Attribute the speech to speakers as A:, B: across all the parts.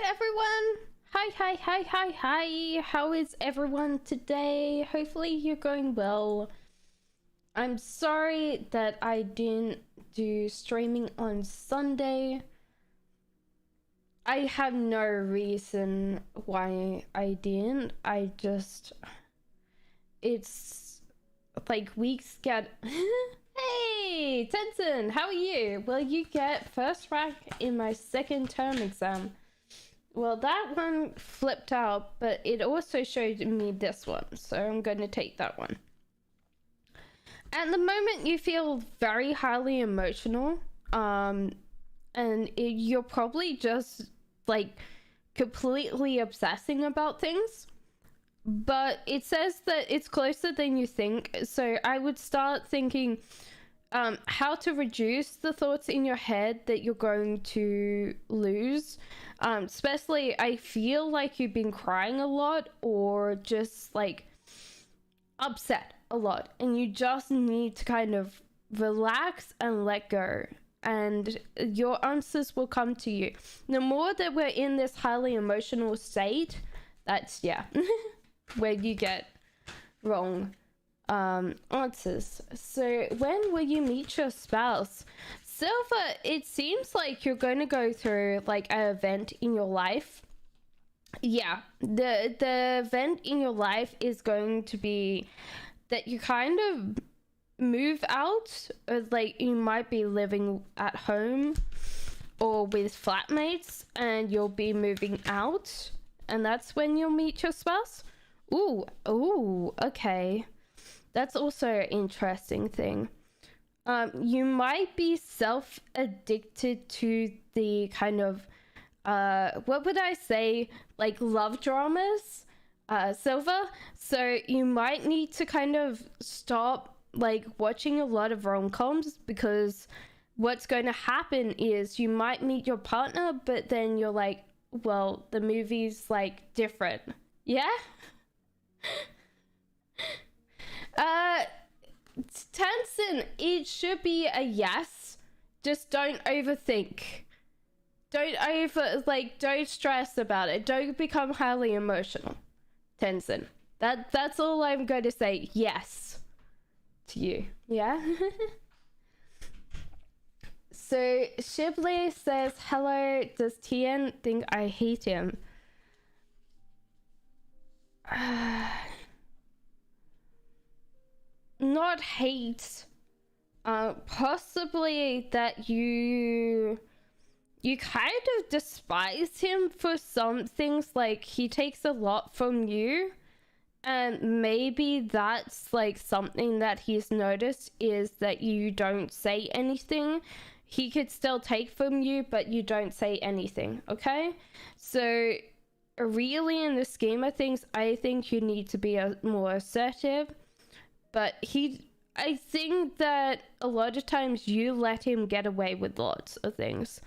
A: everyone. Hi. How is everyone today? Hopefully you're going well. I'm sorry that I didn't do streaming on Sunday. I have no reason why I didn't. It's like weeks get... Hey, Tenzin, how are you? Well, you get first rank in my second term exam. Well, that one flipped out, but it also showed me this one, so I'm going to take that one. At the moment, you feel very highly emotional, and you're probably just like completely obsessing about things. But it says that it's closer than you think, so I would start thinking how to reduce the thoughts in your head that you're going to lose. Especially, I feel like you've been crying a lot or just like upset a lot, and you just need to kind of relax and let go, and your answers will come to you. The more that we're in this highly emotional state, that's where you get wrong answers. So when will you meet your spouse? Silver, it seems like you're going to go through like an event in your life. Yeah, the event in your life is going to be that you kind of move out, or like you might be living at home or with flatmates and you'll be moving out, and that's when you'll meet your spouse. Ooh, okay. That's also an interesting thing. You might be self-addicted to the kind of, what would I say, like love dramas, Silver. So you might need to kind of stop like watching a lot of rom-coms, because what's going to happen is you might meet your partner, but then you're like, well, the movie's like different. Yeah? Tansen, it should be a yes. Just don't overthink. Don't stress about it. Don't become highly emotional, Tansen. That's all I'm going to say. Yes to you. Yeah? So Shibley says, hello, does Tien think I hate him? Not hate, possibly that you kind of despise him for some things. Like, he takes a lot from you, and maybe that's like something that he's noticed, is that you don't say anything. He could still take from you, but you don't say anything. Okay, so really, in the scheme of things, I think you need to be more assertive. But I think that a lot of times you let him get away with lots of things.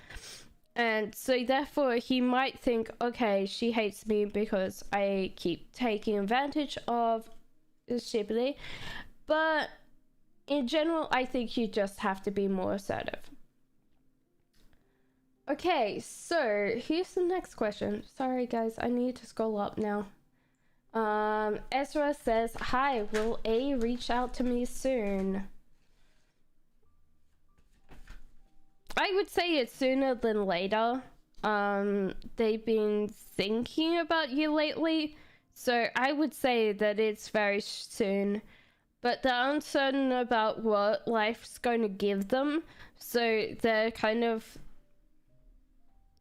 A: And so therefore he might think, okay, she hates me because I keep taking advantage of Shibley. But in general, I think you just have to be more assertive. Okay, so here's the next question. Sorry guys, I need to scroll up now. Ezra says, hi, will A reach out to me soon? I would say it's sooner than later. They've been thinking about you lately, so I would say that it's very soon. But they're uncertain about what life's going to give them, so they're kind of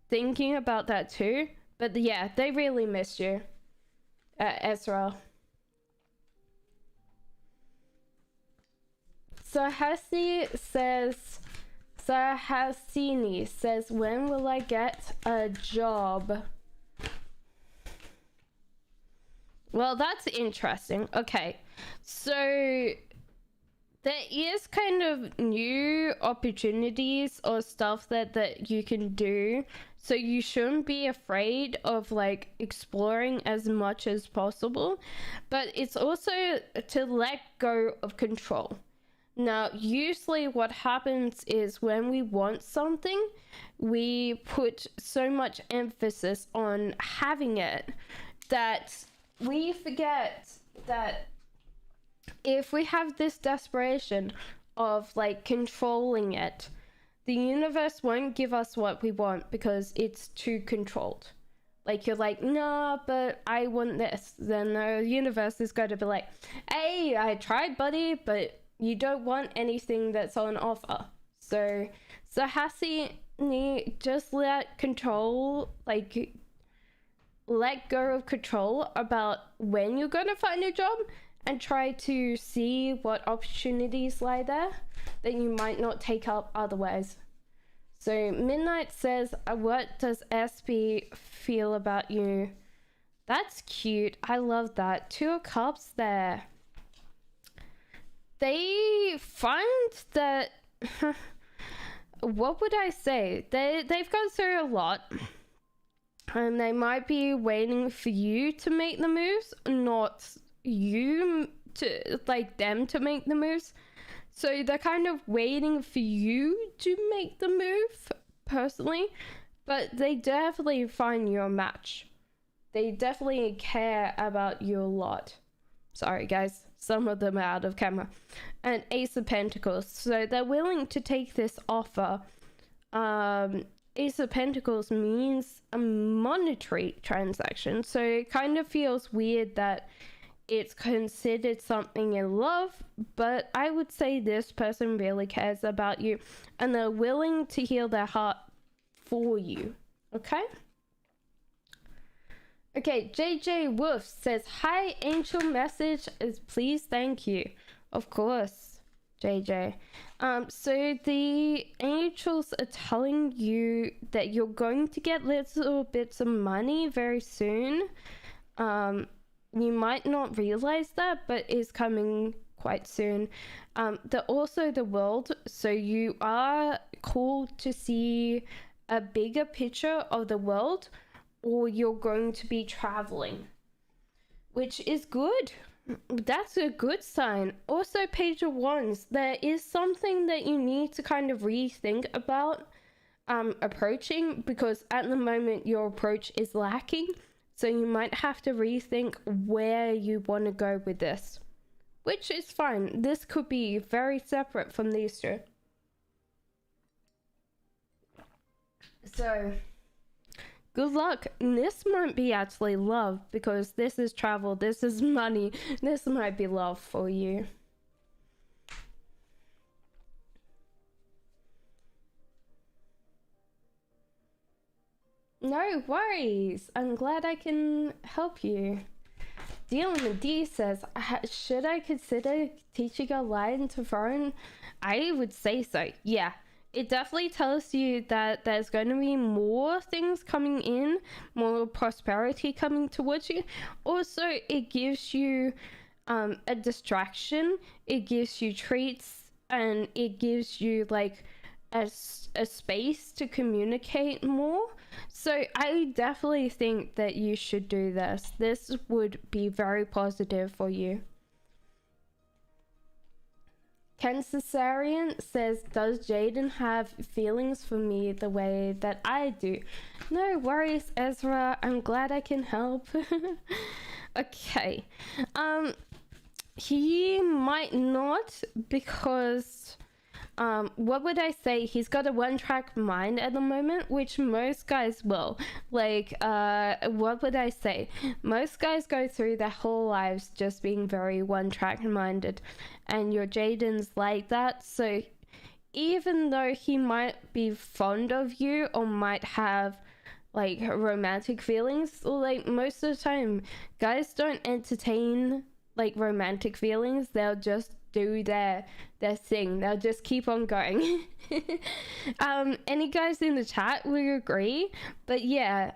A: thinking about that too. But yeah, they really miss you. Ezra. Sahasini says, when will I get a job? Well, that's interesting. Okay, so there is kind of new opportunities or stuff that you can do, so you shouldn't be afraid of like exploring as much as possible. But it's also to let go of control. Now, usually what happens is when we want something, we put so much emphasis on having it that we forget that if we have this desperation of like controlling it, the universe won't give us what we want because it's too controlled. Like, you're like, nah, but I want this. Then the universe is going to be like, hey, I tried, buddy, but you don't want anything that's on offer. So Hassie, just let go of control about when you're going to find a job and try to see what opportunities lie there that you might not take up otherwise. So Midnight says, what does SB feel about you? That's cute. I love that. 2 of Cups there. They find that... what would I say? They've gone through a lot. And they might be waiting for you to make the moves, not you to, like, them to make the moves. So they're kind of waiting for you to make the move, personally, but they definitely find you a match. They definitely care about you a lot. Sorry guys, some of them are out of camera. And Ace of Pentacles, so they're willing to take this offer. Ace of Pentacles means a monetary transaction, so it kind of feels weird that it's considered something in love, but I would say this person really cares about you and they're willing to heal their heart for you. Okay? Okay, JJ Wolf says, hi, angel message is please, thank you. Of course, JJ. So the angels are telling you that you're going to get little bits of money very soon. You might not realize that, but it's coming quite soon. They're also the world, so you are called to see a bigger picture of the world, or you're going to be traveling, which is good. That's a good sign. Also, Page of Wands, there is something that you need to kind of rethink about approaching, because at the moment your approach is lacking. So you might have to rethink where you want to go with this, which is fine. This could be very separate from these two. So, good luck. This might be actually love, because this is travel, this is money. This might be love for you. No worries. I'm glad I can help you. Dealing with D says, should I consider teaching online to foreign? I would say so. Yeah. It definitely tells you that there's going to be more things coming in, more prosperity coming towards you. Also, it gives you a distraction. It gives you treats, and it gives you like a space to communicate more. So I definitely think that you should do this. This would be very positive for you. Ken Caesarian says, does Jaden have feelings for me the way that I do? No worries, Ezra. I'm glad I can help. Okay. He might not, because what would I say? He's got a one-track mind at the moment, which most guys will. Like, what would I say? Most guys go through their whole lives just being very one-track minded, and your Jaden's like that. So even though he might be fond of you or might have like romantic feelings, like most of the time guys don't entertain like romantic feelings. They'll just do their thing. They'll just keep on going. Any guys in the chat would agree, but yeah,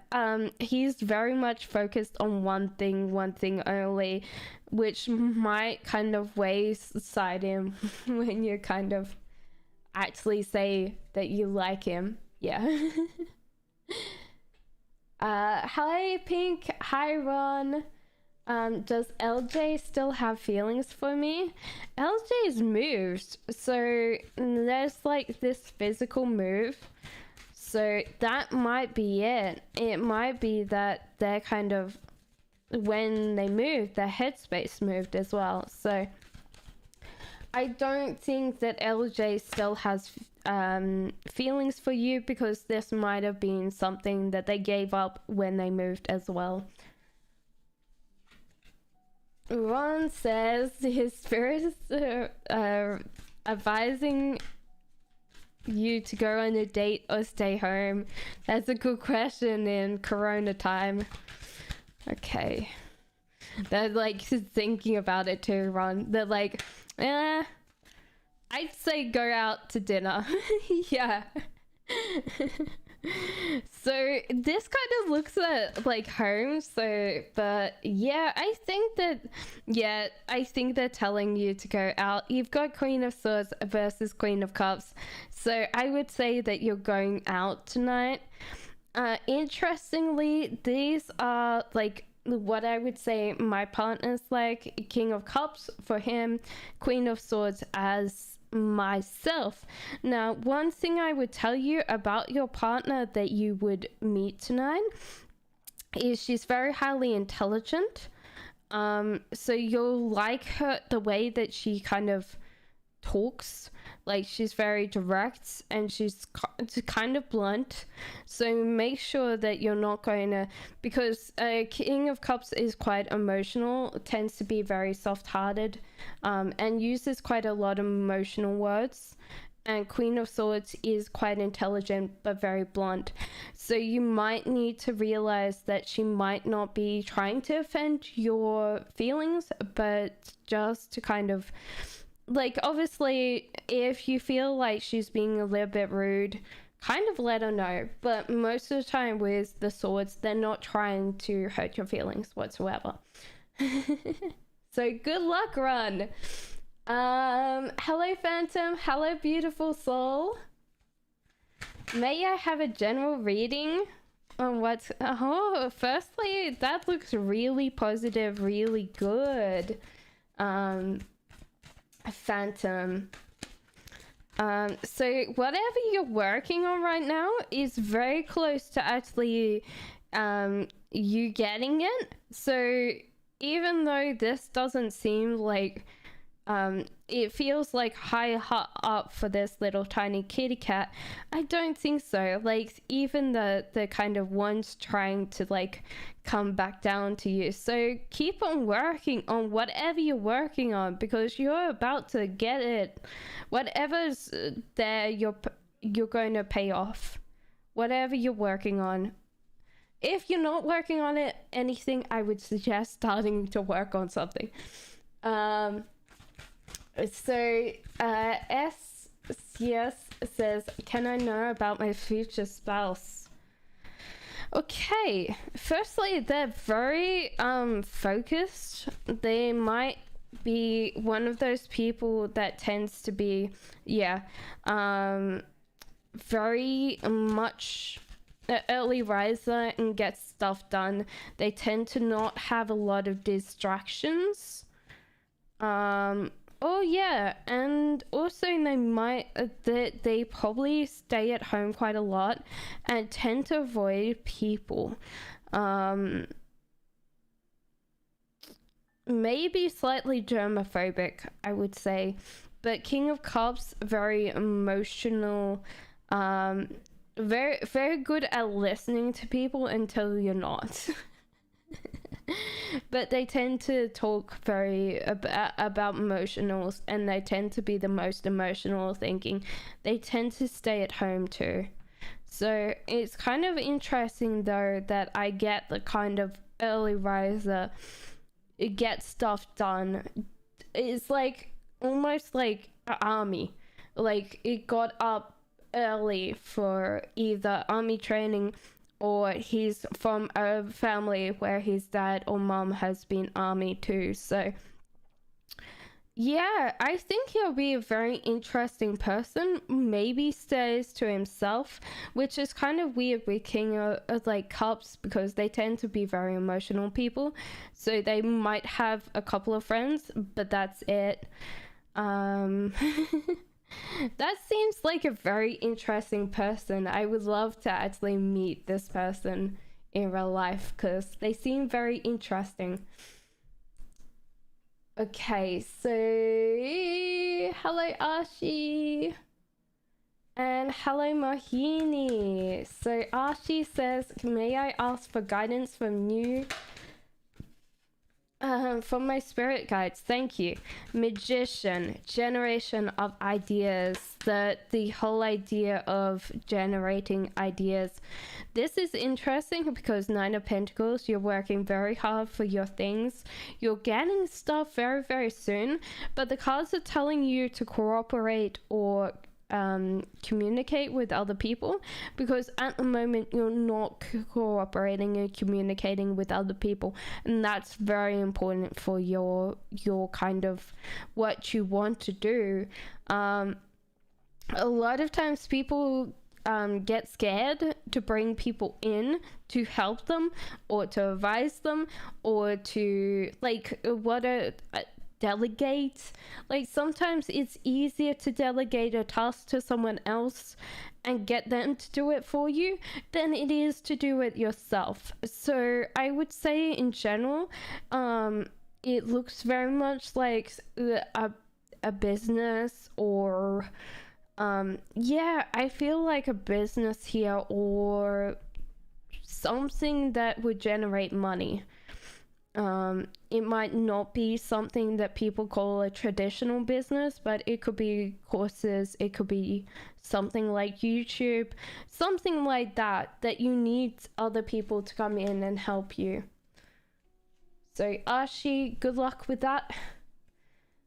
A: he's very much focused on one thing only, which might kind of wayside him when you kind of actually say that you like him. Yeah. Hi Pink, hi Ron. Does LJ still have feelings for me? LJ's moved, so there's like this physical move. So that might be it. It might be that they're kind of, when they moved, their headspace moved as well. So I don't think that LJ still has feelings for you, because this might have been something that they gave up when they moved as well. Ron says his spirit is advising you to go on a date or stay home. That's a good question in Corona time. Okay. They're like thinking about it too, Ron. They're like, I'd say go out to dinner. Yeah. So this kind of looks at like home, so, but yeah, I think they're telling you to go out. You've got Queen of Swords versus Queen of Cups, so I would say that you're going out tonight. Interestingly, these are like what I would say my partner's like. King of Cups for him, Queen of Swords as myself. Now, one thing I would tell you about your partner that you would meet tonight is she's very highly intelligent. So you'll like her, the way that she kind of talks. Like, she's very direct and she's kind of blunt. So make sure that you're not going to, because King of Cups is quite emotional, tends to be very soft-hearted, and uses quite a lot of emotional words. And Queen of Swords is quite intelligent but very blunt. So you might need to realize that she might not be trying to offend your feelings, but just to kind of, like, obviously, if you feel like she's being a little bit rude, kind of let her know. But most of the time with the swords, they're not trying to hurt your feelings whatsoever. So good luck, Ron. Hello, Phantom. Hello, beautiful soul. May I have a general reading on what's... Oh, firstly, that looks really positive, really good. Phantom. So whatever you're working on right now is very close to actually you getting it. So even though this doesn't seem like it feels like high up for this little tiny kitty cat, I don't think so. Like, even the kind of ones trying to like come back down to you. So keep on working on whatever you're working on, because you're about to get it. Whatever's there, you're going to pay off. Whatever you're working on. If you're not working on anything, I would suggest starting to work on something. So SCS says, can I know about my future spouse? Okay, firstly, they're very focused. They might be one of those people that tends to be very much an early riser and gets stuff done. They tend to not have a lot of distractions. Oh yeah, and also they probably stay at home quite a lot and tend to avoid people. Maybe slightly germophobic, I would say, but King of Cups, very emotional, very, very good at listening to people until you're not. But they tend to talk very about emotionals, and they tend to be the most emotional thinking. They tend to stay at home too. So it's kind of interesting though that I get the kind of early riser, get stuff done. It's like almost like an army. Like, it got up early for either army training, or he's from a family where his dad or mom has been army too. So Yeah, I think he'll be a very interesting person. Maybe stays to himself, which is kind of weird with King of like Cups because they tend to be very emotional people. So they might have a couple of friends, but that's it. Um, that seems like a very interesting person. I would love to actually meet this person in real life because they seem very interesting. Okay, so hello Ashi and hello Mohini. So Ashi says, may I ask for guidance from my spirit guides? Thank you. Magician, generation of ideas, the whole idea of generating ideas. This is interesting because Nine of Pentacles, you're working very hard for your things. You're getting stuff very, very soon, but the cards are telling you to cooperate or communicate with other people, because at the moment you're not cooperating and communicating with other people, and that's very important for your kind of what you want to do. A lot of times people get scared to bring people in to help them or to advise them or to delegate. Like sometimes it's easier to delegate a task to someone else and get them to do it for you than it is to do it yourself. So I would say in general, it looks very much like a business, or I feel like a business here, or something that would generate money. It might not be something that people call a traditional business, but it could be courses, it could be something like YouTube, something like that you need other people to come in and help you. So Ashi, good luck with that.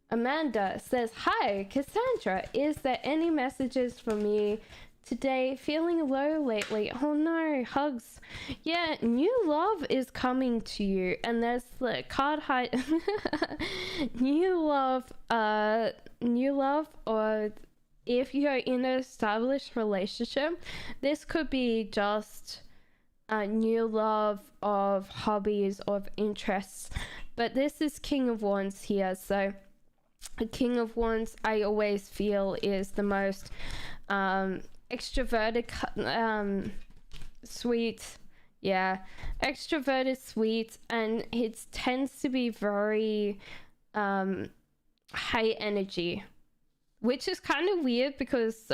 A: Amanda says, hi Cassandra, is there any messages for me today? Feeling low lately. Oh no, hugs. Yeah, new love is coming to you, and there's the card height. new love, or if you're in an established relationship, this could be just a new love of hobbies, of interests, but this is King of Wands here. So the King of Wands, I always feel, is the most extroverted, sweet, extroverted, sweet, and it tends to be very high energy, which is kind of weird because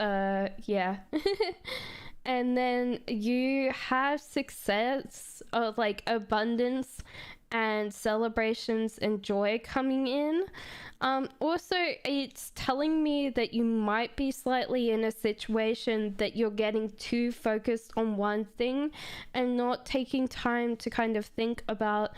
A: and then you have success, or like abundance and celebrations and joy coming in. Also, it's telling me that you might be slightly in a situation that you're getting too focused on one thing and not taking time to kind of think about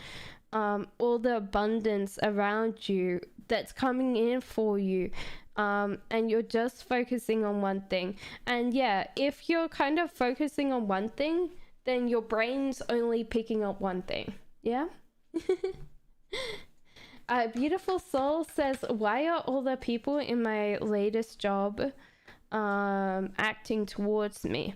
A: all the abundance around you that's coming in for you. And you're just focusing on one thing. And if you're kind of focusing on one thing, then your brain's only picking up one thing. Yeah? Beautiful Soul says, why are all the people in my latest job acting towards me?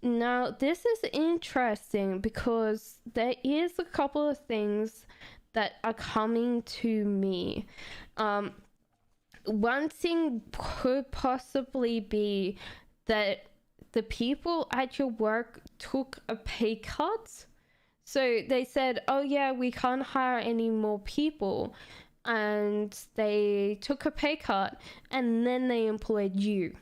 A: Now, this is interesting because there is a couple of things that are coming to me. One thing could possibly be that the people at your work took a pay cut. So they said, oh yeah, we can't hire any more people. And they took a pay cut and then they employed you.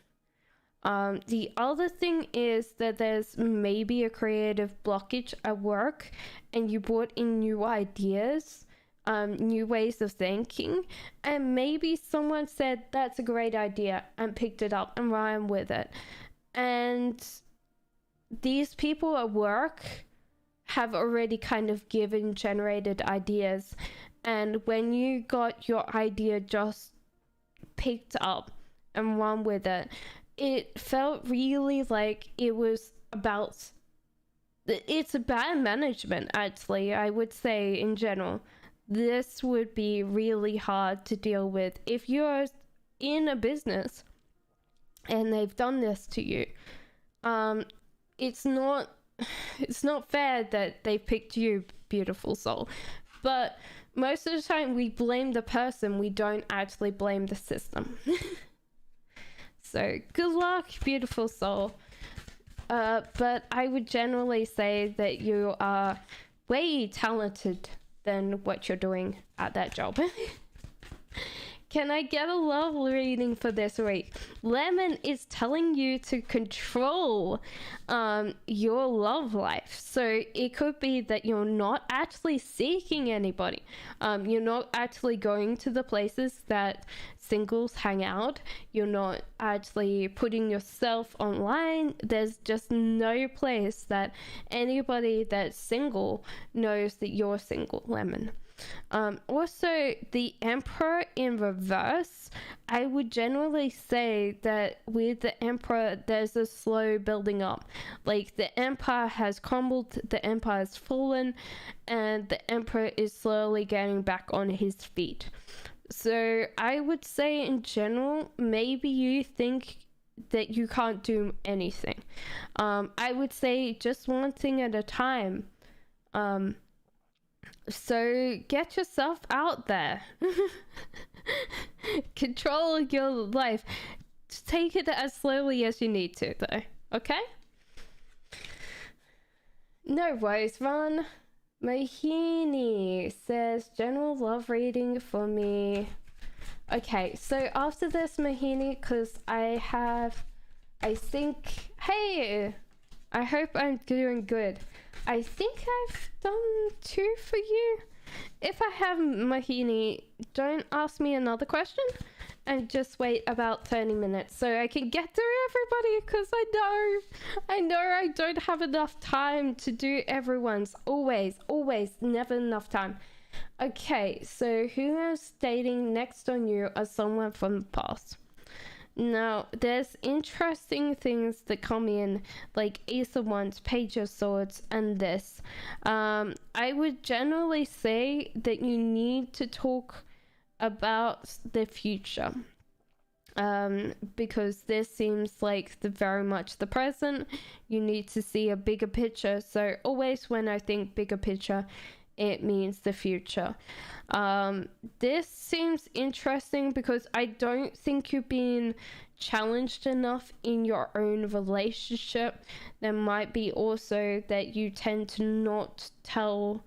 A: The other thing is that there's maybe a creative blockage at work and you brought in new ideas, new ways of thinking, and maybe someone said that's a great idea and picked it up and ran with it. And these people at work have already kind of generated ideas, and when you got your idea just picked up and run with it, it felt really like it's a bad management, actually, I would say, in general. this would be really hard to deal with. If you're in a business and they've done this to you, it's not fair that they picked you, beautiful soul. But most of the time we blame the person, we don't actually blame the system. So good luck, beautiful soul. But I would generally say that you are way talented than what you're doing at that job. Can I get a love reading for this week? Lemon is telling you to control your love life. So it could be that you're not actually seeking anybody. You're not actually going to the places that singles hang out. You're not actually putting yourself online. There's just no place that anybody that's single knows that you're single, Lemon. Also, the Emperor in reverse, I would generally say that with the Emperor, there's a slow building up. Like, the Empire has crumbled, the Empire has fallen, and the Emperor is slowly getting back on his feet. So I would say in general, maybe you think that you can't do anything. I would say just one thing at a time. So get yourself out there. Control your life. Just take it as slowly as you need to, though. Okay? No worries, Ron. Mahini says general love reading for me. Okay, so after this, Mahini, because I think, hey, I hope I'm doing good. I think I've done 2 for you. If I have, Mahini, don't ask me another question and just wait about 30 minutes so I can get through everybody, because I know I don't have enough time to do everyone's. Always, never enough time. Okay, so who is dating next on you are someone from the past. Now, there's interesting things that come in, like Ace of Wands, Page of Swords, and this. I would generally say that you need to talk about the future. Because this seems like very much the present. You need to see a bigger picture. So always when I think bigger picture, it means the future. This seems interesting because I don't think you've been challenged enough in your own relationship. There might be also that you tend to not tell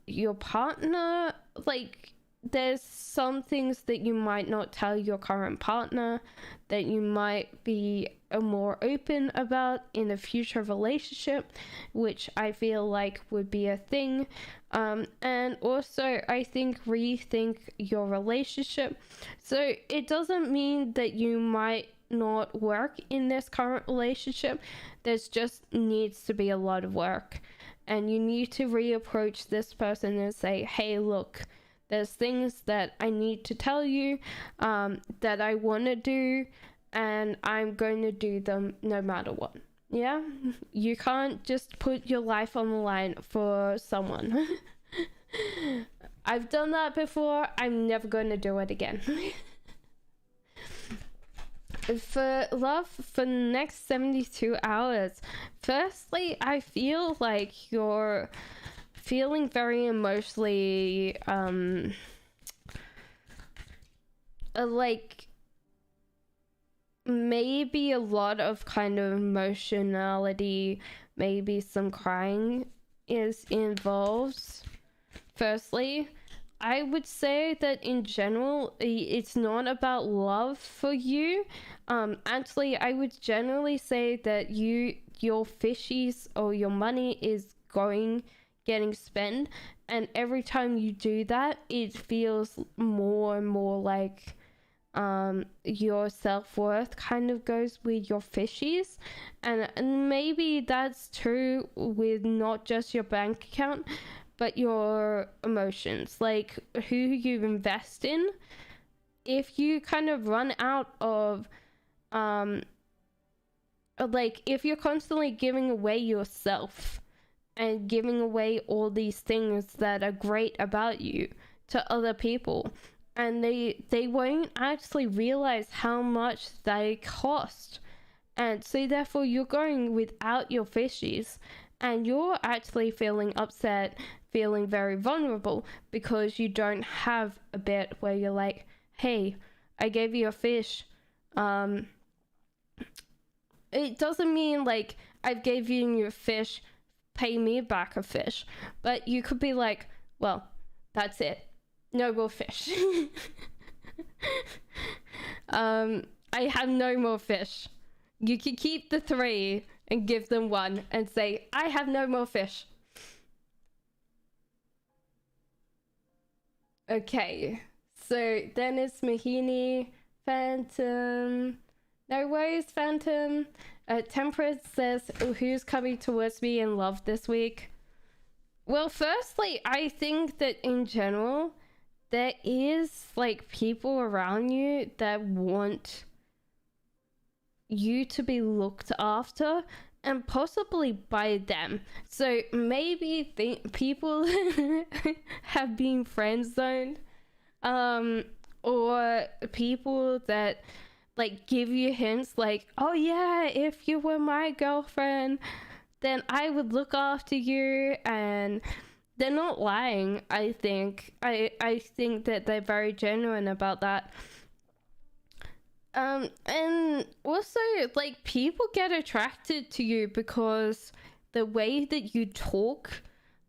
A: your partner, like there's some things that you might not tell your current partner that you might be more open about in a future relationship, which I feel like would be a thing. And also I think rethink your relationship. So it doesn't mean that you might not work in this current relationship. There's just needs to be a lot of work, and you need to reapproach this person and say, hey, look, there's things that I need to tell you, that I want to do, and I'm going to do them no matter what. Yeah? You can't just put your life on the line for someone. I've done that before. I'm never going to do it again. For love for the next 72 hours, firstly, I feel like you're feeling very emotionally like maybe a lot of kind of emotionality, maybe some crying is involved. Firstly, I would say that in general it's not about love for you. Actually, I would generally say that your fishies or your money is getting spent, and every time you do that it feels more and more like your self-worth kind of goes with your fishies, and maybe that's true with not just your bank account but your emotions, like who you invest in. If you kind of run out of like if you're constantly giving away yourself, and giving away all these things that are great about you to other people, and they won't actually realize how much they cost. And so therefore you're going without your fishies, and you're actually feeling upset, feeling very vulnerable, because you don't have a bit where you're like, hey, I gave you a fish. It doesn't mean like I've given you a fish, pay me back a fish. But you could be like, well, that's it. No more fish. I have no more fish. You can keep the 3 and give them 1 and say, I have no more fish. Okay, so then it's Mahini, Phantom. No worries, Phantom. Temperance says, who's coming towards me in love this week? Well, firstly, I think that in general, there is like people around you that want you to be looked after, and possibly by them. So maybe people have been friend zoned, or people that like give you hints like, oh yeah, if you were my girlfriend, then I would look after you. And they're not lying. I think that they're very genuine about that. And also, like, people get attracted to you because the way that you talk,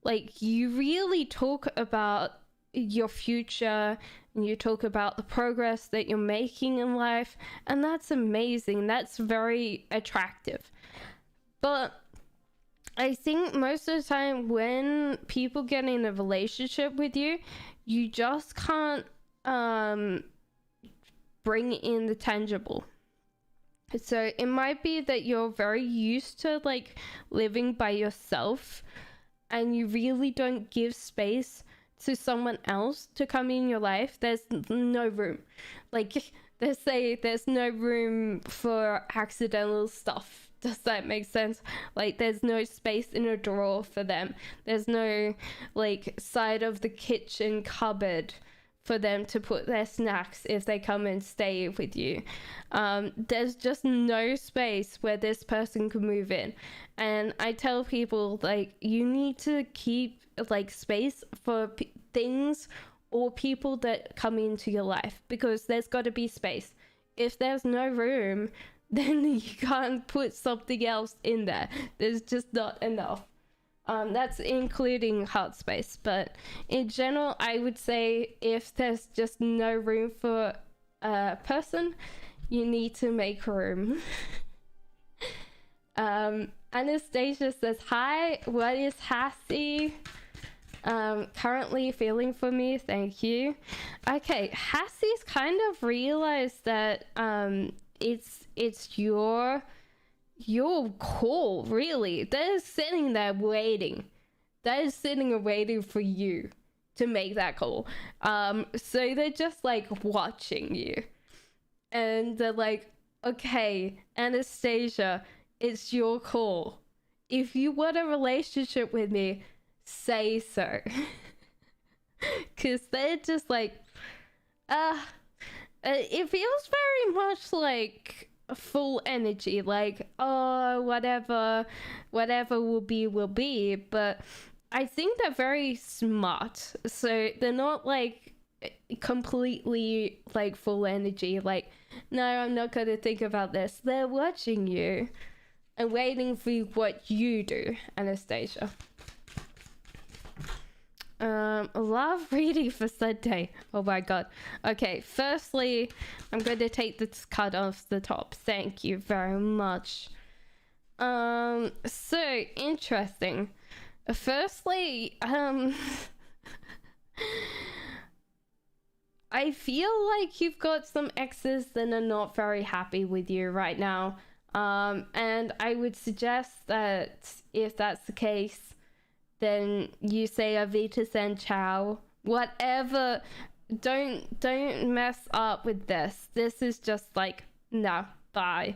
A: like, you really talk about your future, and you talk about the progress that you're making in life, and that's amazing. That's very attractive. But I think most of the time when people get in a relationship with you, you just can't bring in the tangible. So it might be that you're very used to like living by yourself, and you really don't give space to someone else to come in your life. There's no room. Like, they say there's no room for accidental stuff. Does that make sense? Like, there's no space in a drawer for them. There's no like side of the kitchen cupboard for them to put their snacks if they come and stay with you. There's just no space where this person can move in. And I tell people, like, you need to keep like space for things or people that come into your life, because there's got to be space. If there's no room, then you can't put something else in there. There's just not enough. That's including heart space, but in general, I would say if there's just no room for a person, you need to make room. Anastasia says, hi, what is Hassie? Currently feeling for me, thank you. Okay, Hassie's kind of realized that it's your call, really. They're sitting there waiting. They're sitting and waiting for you to make that call. So they're just like watching you, and they're like, okay, Anastasia, it's your call. If you want a relationship with me, say so. Because they're just like, it feels very much like full energy, like, oh, whatever will be. But I think they're very smart, so they're not like completely like full energy, like, no, I'm not gonna think about this. They're watching you and waiting for what you do, Anastasia. Love reading for Sunday. Oh my god. Okay, firstly, I'm going to take this card off the top. Thank you very much. So interesting. Firstly, I feel like you've got some exes that are not very happy with you right now. And I would suggest that if that's the case, then you say Avita San Ciao. Whatever. Don't mess up with this. This is just like, no, bye.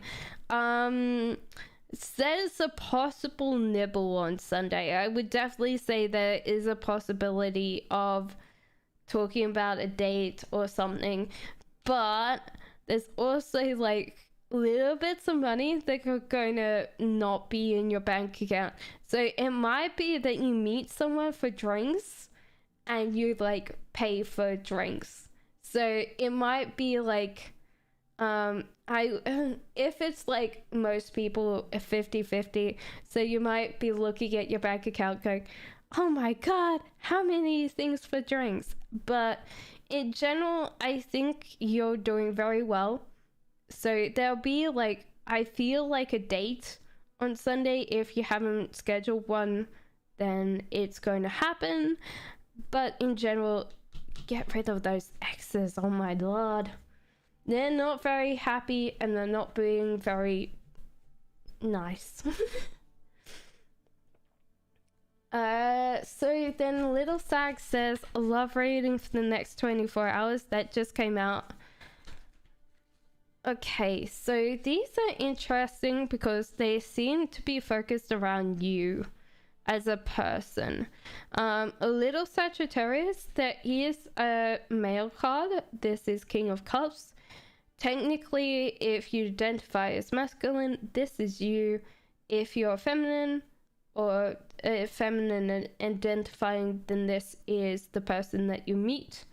A: There's a possible nibble on Sunday. I would definitely say there is a possibility of talking about a date or something, but there's also like little bits of money that are going to not be in your bank account. So it might be that you meet someone for drinks and you like pay for drinks. So it might be like if it's like most people 50-50, so you might be looking at your bank account going, oh my god, how many things for drinks? But in general, I think you're doing very well. So there'll be like, I feel like a date on Sunday. If you haven't scheduled one, then it's going to happen. But in general, get rid of those exes. Oh my lord. They're not very happy and they're not being very nice. So then Little Sag says, love reading for the next 24 hours. That just came out. Okay, so these are interesting because they seem to be focused around you as a person. A Little Sagittarius, there is a male card. This is King of Cups. Technically, if you identify as masculine, this is you. If you're feminine or feminine identifying, then this is the person that you meet.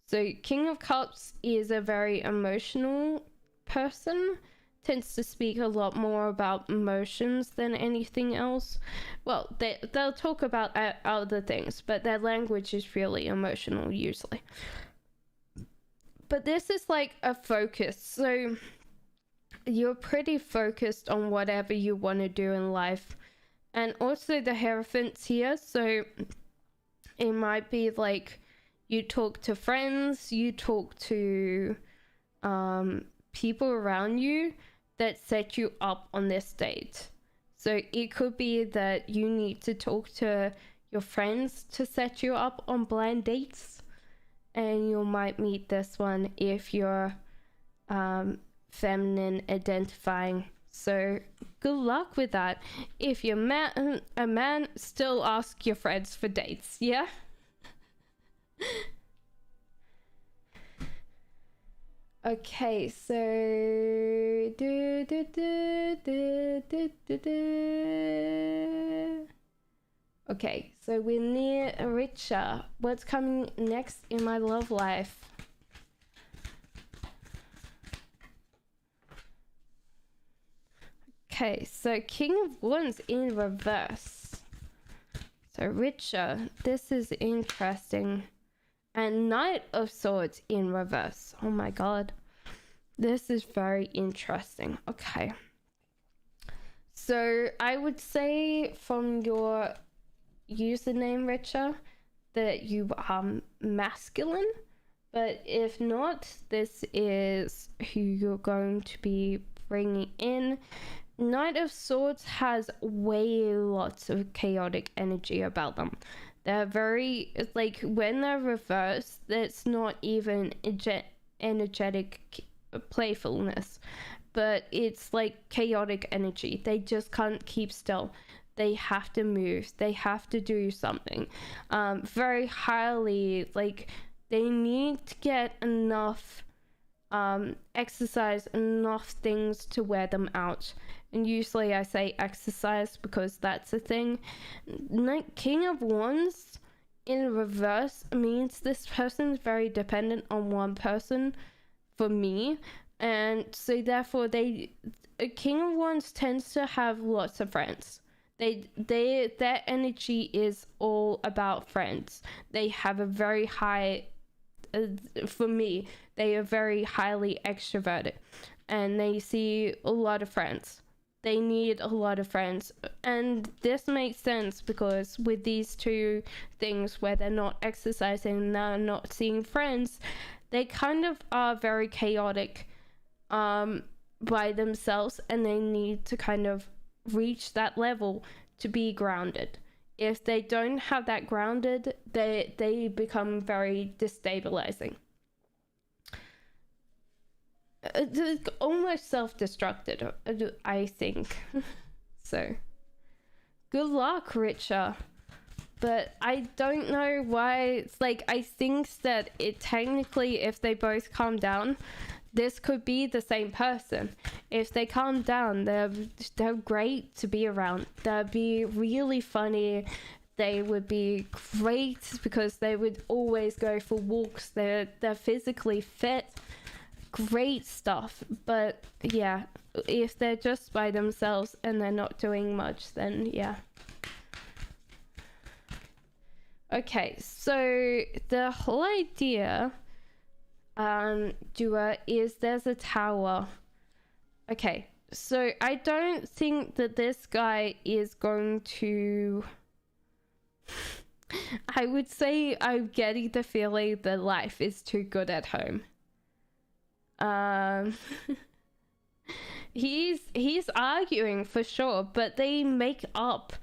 A: So King of Cups is a very emotional person, tends to speak a lot more about emotions than anything else. Well, they'll talk about other things, but their language is really emotional usually. But this is like a focus, so you're pretty focused on whatever you want to do in life. And also the Hierophant's here, so it might be like you talk to friends, you talk to people around you that set you up on this date. So it could be that you need to talk to your friends to set you up on blind dates. And you might meet this one if you're feminine identifying. So good luck with that. If you're a man, still ask your friends for dates, yeah? Okay, so okay, so we're near richer. What's coming next in my love life? Okay, so King of Wands in reverse. So richer, this is interesting. And Knight of Swords in reverse. Oh my god. This is very interesting. Okay. So I would say from your username, Richer, that you are masculine. But if not, this is who you're going to be bringing in. Knight of Swords has way lots of chaotic energy about them. They're very, like, when they're reversed, it's not even energetic playfulness, but it's like chaotic energy. They just can't keep still. They have to move. They have to do something. Very highly, like, they need to get enough exercise, enough things to wear them out. And usually I say exercise because that's a thing. King of Wands in reverse means this person is very dependent on one person for me. And so therefore a King of Wands tends to have lots of friends. Their energy is all about friends. They have a very high, for me, they are very highly extroverted. And they see a lot of friends. They need a lot of friends. And this makes sense because with these two things where they're not exercising, they're not seeing friends, they kind of are very chaotic by themselves, and they need to kind of reach that level to be grounded. If they don't have that grounded, they become very destabilizing. It's almost self-destructive, I think. So good luck, Richa. But I don't know why. It's like, I think that it technically, if they both calm down, this could be the same person. If they calm down, they're great to be around. They'd be really funny. They would be great because they would always go for walks. They're physically fit. Great stuff. But yeah, if they're just by themselves and they're not doing much, then yeah. Okay, so the whole idea, Dua, is there's a tower. Okay, so I don't think that this guy is going to... I would say I'm getting the feeling that life is too good at home. He's arguing for sure, but they make up.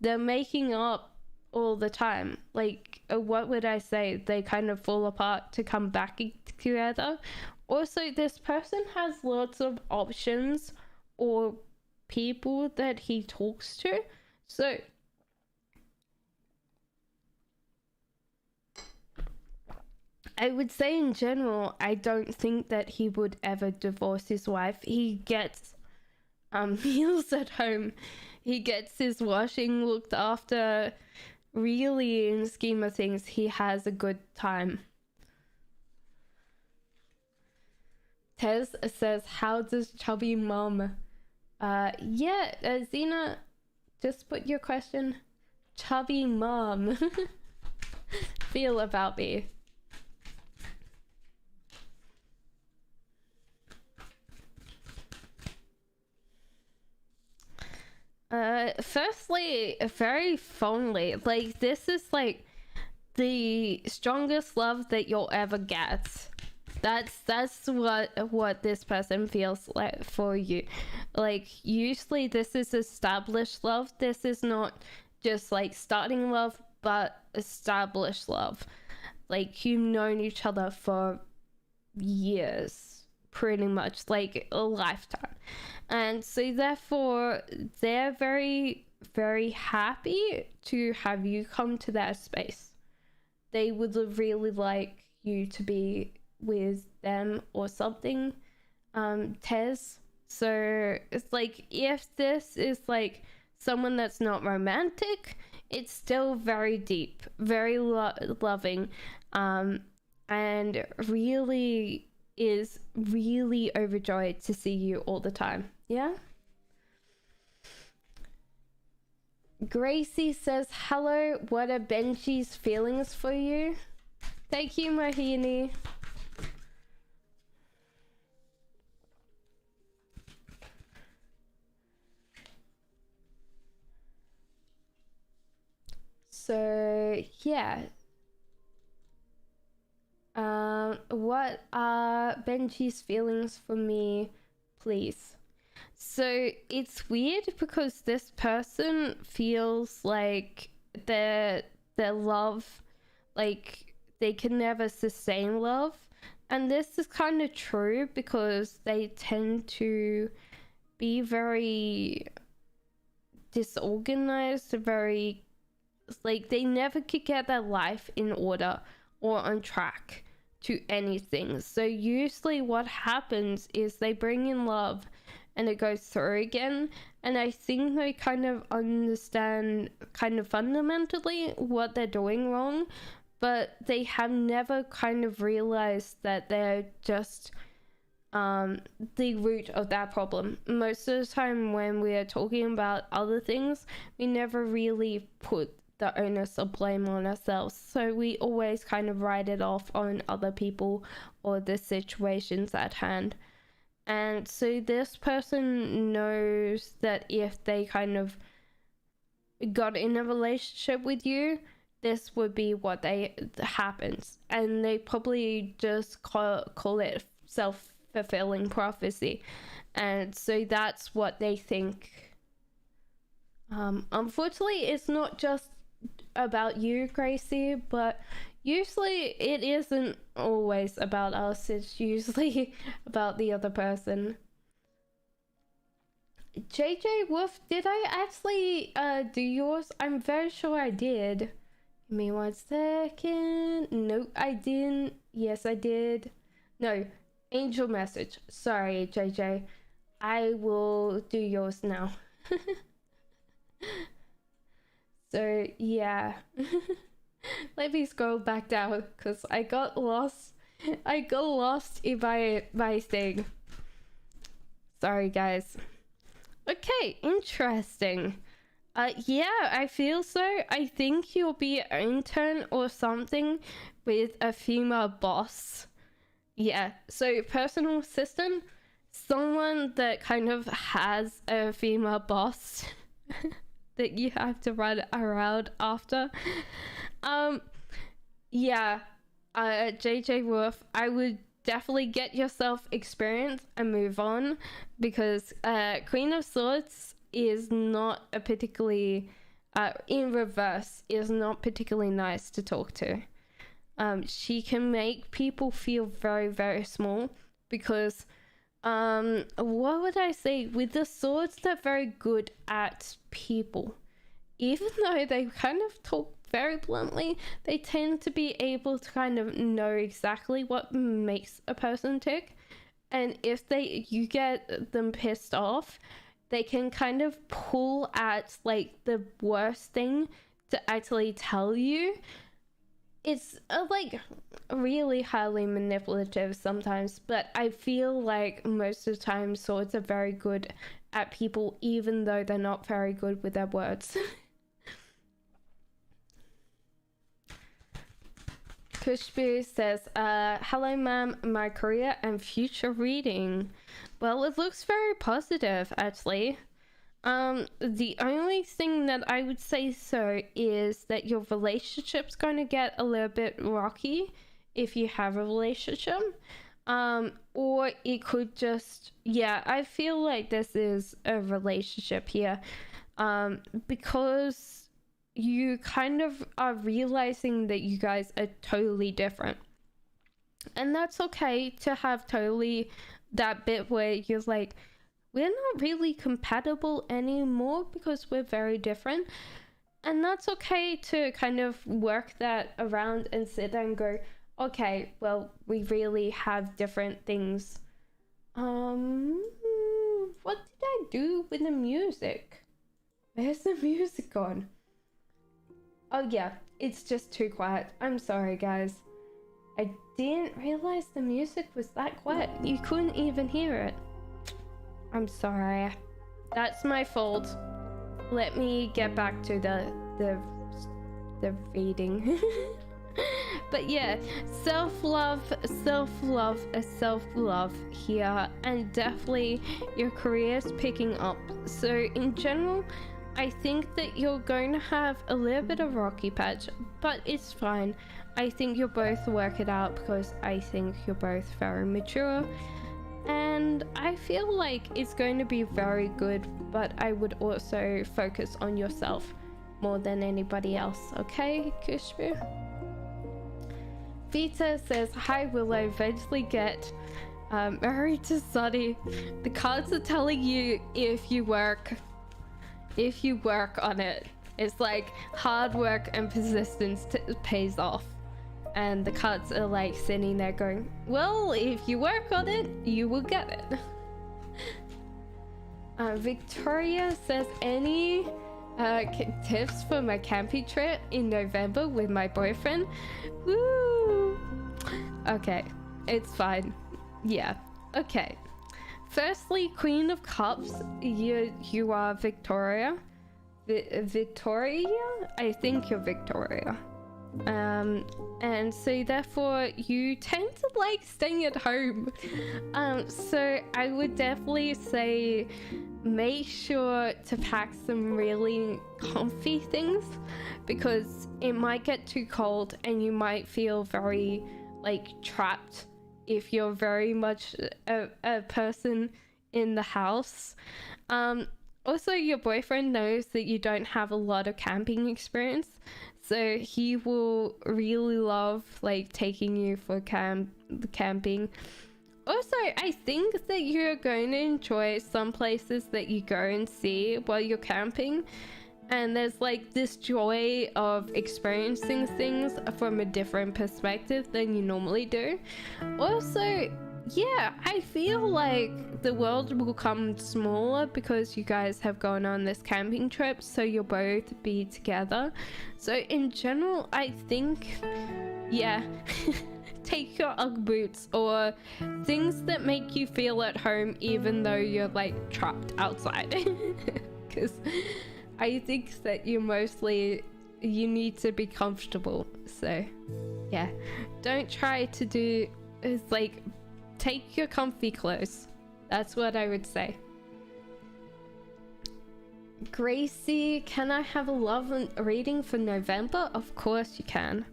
A: They're making up all the time. Like, what would I say? They kind of fall apart to come back together. Also, this person has lots of options or people that he talks to. So I would say in general, I don't think that he would ever divorce his wife. He gets meals at home. He gets his washing looked after. Really, in the scheme of things, he has a good time. Tez says, how does chubby mom? Yeah, Xena, just put your question. Chubby mom feel about me. Firstly, very fondly. Like, this is like the strongest love that you'll ever get. That's what this person feels like for you. Like, usually this is established love. This is not just like starting love, but established love. Like, you've known each other for years, pretty much, like a lifetime. And so therefore, they're very, very happy to have you come to their space. They would really like you to be with them or something, Tez. So it's like, if this is like someone that's not romantic, it's still very deep, very loving, and really is really overjoyed to see you all the time. Yeah. Gracie says, hello, what are Benji's feelings for you? Thank you, Mohini. So yeah, what are Benji's feelings for me, please? So it's weird because this person feels like their love, like they can never sustain love, and this is kind of true because they tend to be very disorganized, very like they never could get their life in order or on track to anything. So usually what happens is they bring in love and it goes through again, and I think they kind of understand kind of fundamentally what they're doing wrong, but they have never kind of realized that they're just the root of that problem. Most of the time when we are talking about other things, we never really put the onus of blame on ourselves, so we always kind of write it off on other people or the situations at hand. And so this person knows that if they kind of got in a relationship with you, this would be what happens, and they probably just call it self-fulfilling prophecy, and so that's what they think. Unfortunately, it's not just about you, Gracie, but usually it isn't always about us. It's usually about the other person. JJ Wolf, did I actually do yours? I'm very sure I did. Give me 1 second. Nope, I didn't. Yes, I did. No, angel message. Sorry, JJ. I will do yours now. So, yeah. Let me scroll back down because I got lost. I got lost in my thing. Sorry, guys. Okay, interesting. Yeah, I feel so. I think you'll be an intern or something with a female boss. Yeah, so personal assistant, someone that kind of has a female boss that you have to run around after. Yeah, JJ Wolf, I would definitely get yourself experience and move on, because Queen of Swords is not a particularly in reverse, is not particularly nice to talk to. She can make people feel very, very small, because what would I say, with the swords, they're very good at people. Even though they kind of talk very bluntly, they tend to be able to kind of know exactly what makes a person tick. And if you get them pissed off, they can kind of pull at like the worst thing to actually tell you. It's like really highly manipulative sometimes, but I feel like most of the time swords are very good at people, even though they're not very good with their words. Kushbu says, hello ma'am, my career and future reading. Well, it looks very positive, actually. The only thing that I would say so is that your relationship's going to get a little bit rocky if you have a relationship. Or it could just, yeah, I feel like this is a relationship here. Because you kind of are realizing that you guys are totally different. And that's okay to have totally that bit where you're like, we're not really compatible anymore because we're very different. And that's okay to kind of work that around and sit there and go, okay, well, we really have different things. What did I do with the music? Where's the music gone? Oh yeah, it's just too quiet. I'm sorry, guys. I didn't realize the music was that quiet. You couldn't even hear it. I'm sorry. That's my fault. Let me get back to the reading. But yeah, self-love here, and definitely your career's picking up. So in general, I think that you're going to have a little bit of rocky patch, but it's fine. I think you'll both work it out because I think you're both very mature, and I feel like it's going to be very good, but I would also focus on yourself more than anybody else, okay, Kushbu? Vita says, hi, will I eventually get married to Sunny? The cards are telling you if you work on it. It's like hard work and persistence pays off. And the cards are like sitting there going, well, if you work on it, you will get it. Victoria says, any tips for my camping trip in November with my boyfriend? Woo! Okay, it's fine. Yeah, okay. Firstly, Queen of Cups, you are Victoria. Victoria? I think you're Victoria. And so therefore you tend to like staying at home. So I would definitely say make sure to pack some really comfy things, because it might get too cold and you might feel very like trapped if you're very much a person in the house. Also, your boyfriend knows that you don't have a lot of camping experience, so he will really love like taking you for camping. Also, I think that you're going to enjoy some places that you go and see while you're camping. And there's like this joy of experiencing things from a different perspective than you normally do. Also, yeah, I feel like the world will come smaller because you guys have gone on this camping trip, so you'll both be together. So in general, I think, yeah, take your Ugg boots or things that make you feel at home even though you're like trapped outside. Because I think that you need to be comfortable. So yeah, don't try to do, it's like, take your comfy clothes. That's what I would say. Gracie, can I have a love reading for November? Of course you can.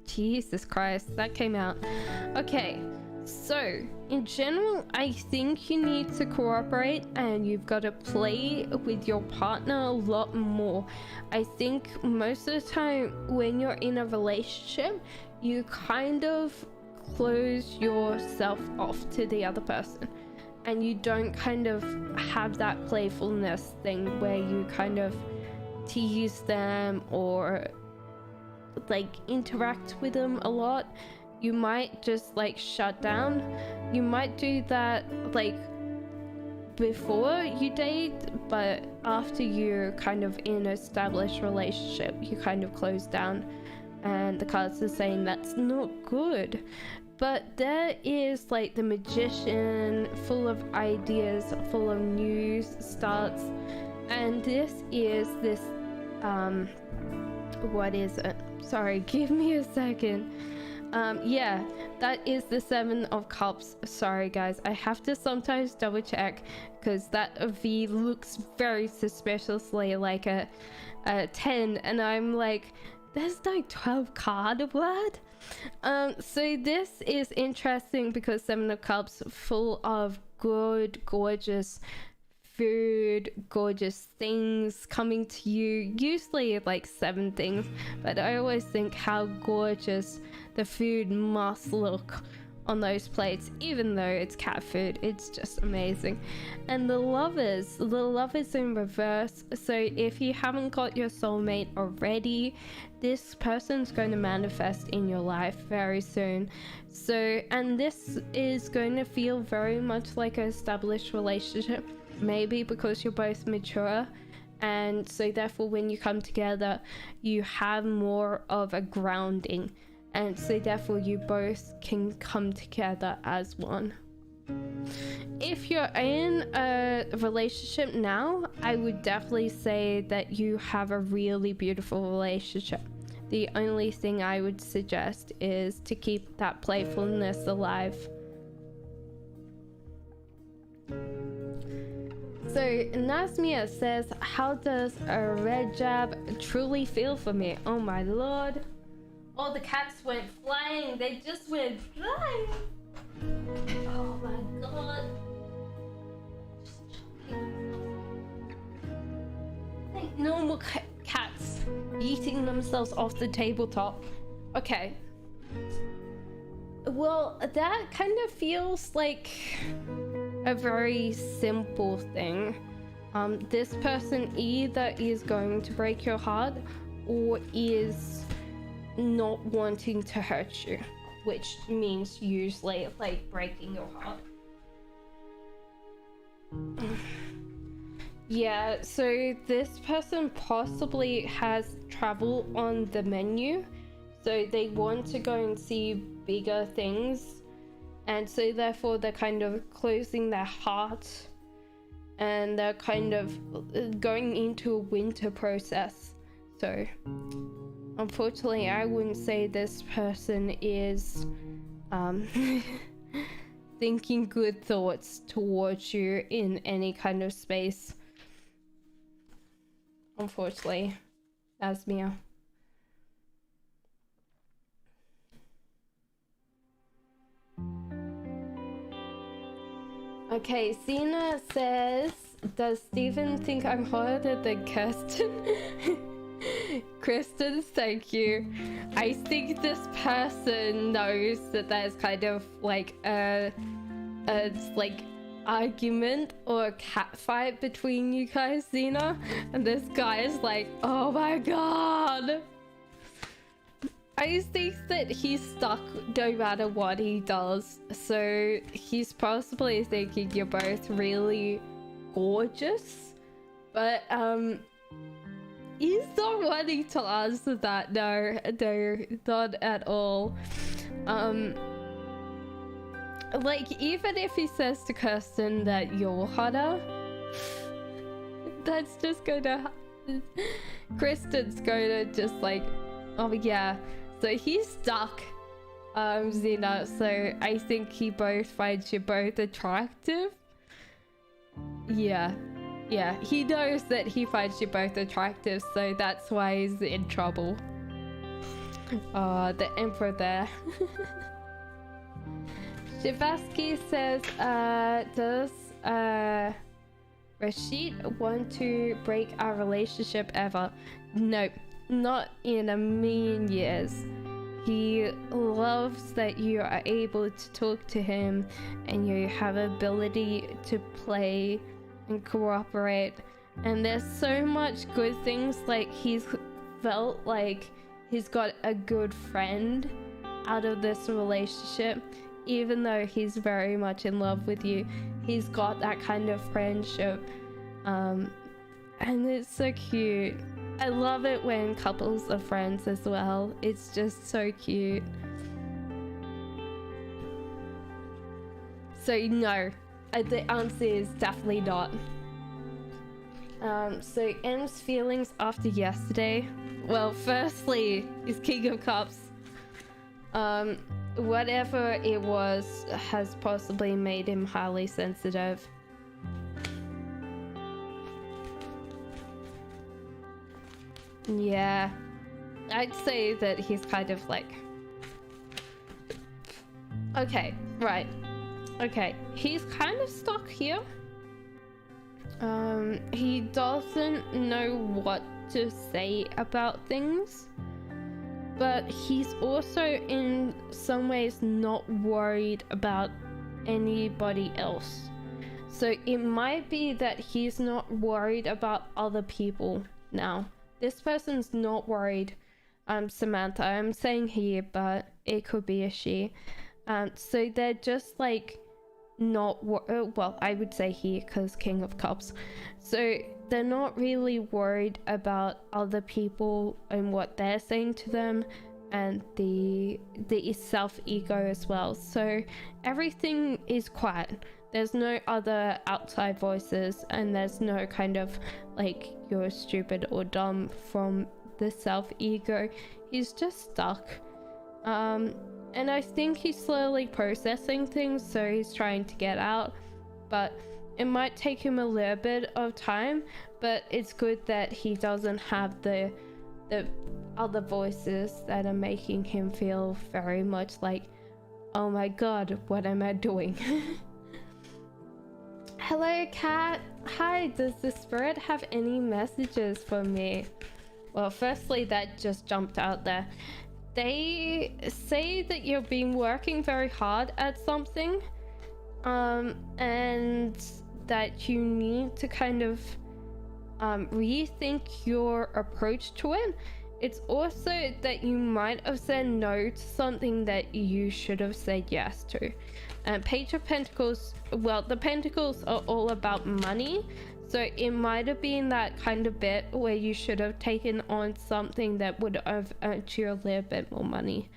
A: Jesus Christ, that came out. Okay, so in general, I think you need to cooperate and you've got to play with your partner a lot more. I think most of the time when you're in a relationship, you kind of close yourself off to the other person and you don't kind of have that playfulness thing where you kind of tease them or like interact with them a lot. You might just like shut down. You might do that like before you date, but after you're kind of in an established relationship, you kind of close down. And the cards are saying that's not good. But there is like the Magician, full of ideas, full of new starts. And this is this, what is it? Sorry, give me a second. Yeah, that is the 7 of Cups. Sorry guys, I have to sometimes double check because that V looks very suspiciously like a 10 and I'm like, there's no 12 card word. So this is interesting because 7 of Cups full of good, gorgeous food, gorgeous things coming to you, usually like 7 things, but I always think how gorgeous the food must look on those plates, even though it's cat food. It's just amazing. And the lovers in reverse. So if you haven't got your soulmate already, this person's going to manifest in your life very soon. So, and this is going to feel very much like an established relationship, maybe because you're both mature, and so therefore when you come together you have more of a grounding, and so therefore you both can come together as one. If you're in a relationship now, I would definitely say that you have a really beautiful relationship. The only thing I would suggest is to keep that playfulness alive. So Nazmia says, how does a red jab truly feel for me? Oh my lord. All the cats went flying. They just went flying. Oh my god. Like normal cats eating themselves off the tabletop. Okay. Well, that kind of feels like a very simple thing. This person either is going to break your heart or is not wanting to hurt you, which means usually like breaking your heart. Yeah, so this person possibly has travel on the menu, so they want to go and see bigger things, and so therefore they're kind of closing their heart and they're kind of going into a winter process. So unfortunately I wouldn't say this person is thinking good thoughts towards you in any kind of space, unfortunately, Asmia. Okay, Sina says, does Steven think I'm harder than Kirsten? Kristen, thank you. I think this person knows that there's kind of like a like argument or a cat fight between you guys, Xena, and this guy is like, oh my god. I think that he's stuck no matter what he does, so he's possibly thinking you're both really gorgeous, but he's not wanting to answer that. No, not at all. Like, even if he says to Kirsten that you're hotter, that's just gonna... Kristen's gonna just like, oh yeah. So he's stuck, Xena, so I think he both finds you both attractive. Yeah, he knows that he finds you both attractive, so that's why he's in trouble. The Emperor there. Shivaski says, does Rashid want to break our relationship ever? Nope, not in a million years. He loves that you are able to talk to him and you have ability to play and cooperate, and there's so much good things. Like, he's felt like he's got a good friend out of this relationship. Even though he's very much in love with you, he's got that kind of friendship, and it's so cute. I love it when couples are friends as well. It's just so cute. So no, the answer is definitely not. So M's feelings after yesterday. Well, firstly, is King of Cups. Whatever it was has possibly made him highly sensitive. Yeah, I'd say that he's kind of like... Okay, right. Okay, he's kind of stuck here. He doesn't know what to say about things. But he's also in some ways not worried about anybody else. So it might be that he's not worried about other people now. This person's not worried. Samantha, I'm saying he, but it could be a she. So they're just like not well, I would say he, because King of Cups. So they're not really worried about other people and what they're saying to them, and the self-ego as well. So everything is quiet. There's no other outside voices, and there's no kind of like you're stupid or dumb from the self-ego. He's just stuck. And I think he's slowly processing things, so he's trying to get out, but it might take him a little bit of time. But it's good that he doesn't have the other voices that are making him feel very much like, oh my god, what am I doing? Hello, Kat. Hi, does the spirit have any messages for me? Well, firstly, that just jumped out there. They say that you've been working very hard at something, and that you need to kind of rethink your approach to it. It's also that you might have said no to something that you should have said yes to. Page of Pentacles, well, the Pentacles are all about money, so it might have been that kind of bit where you should have taken on something that would have earned you a little bit more money.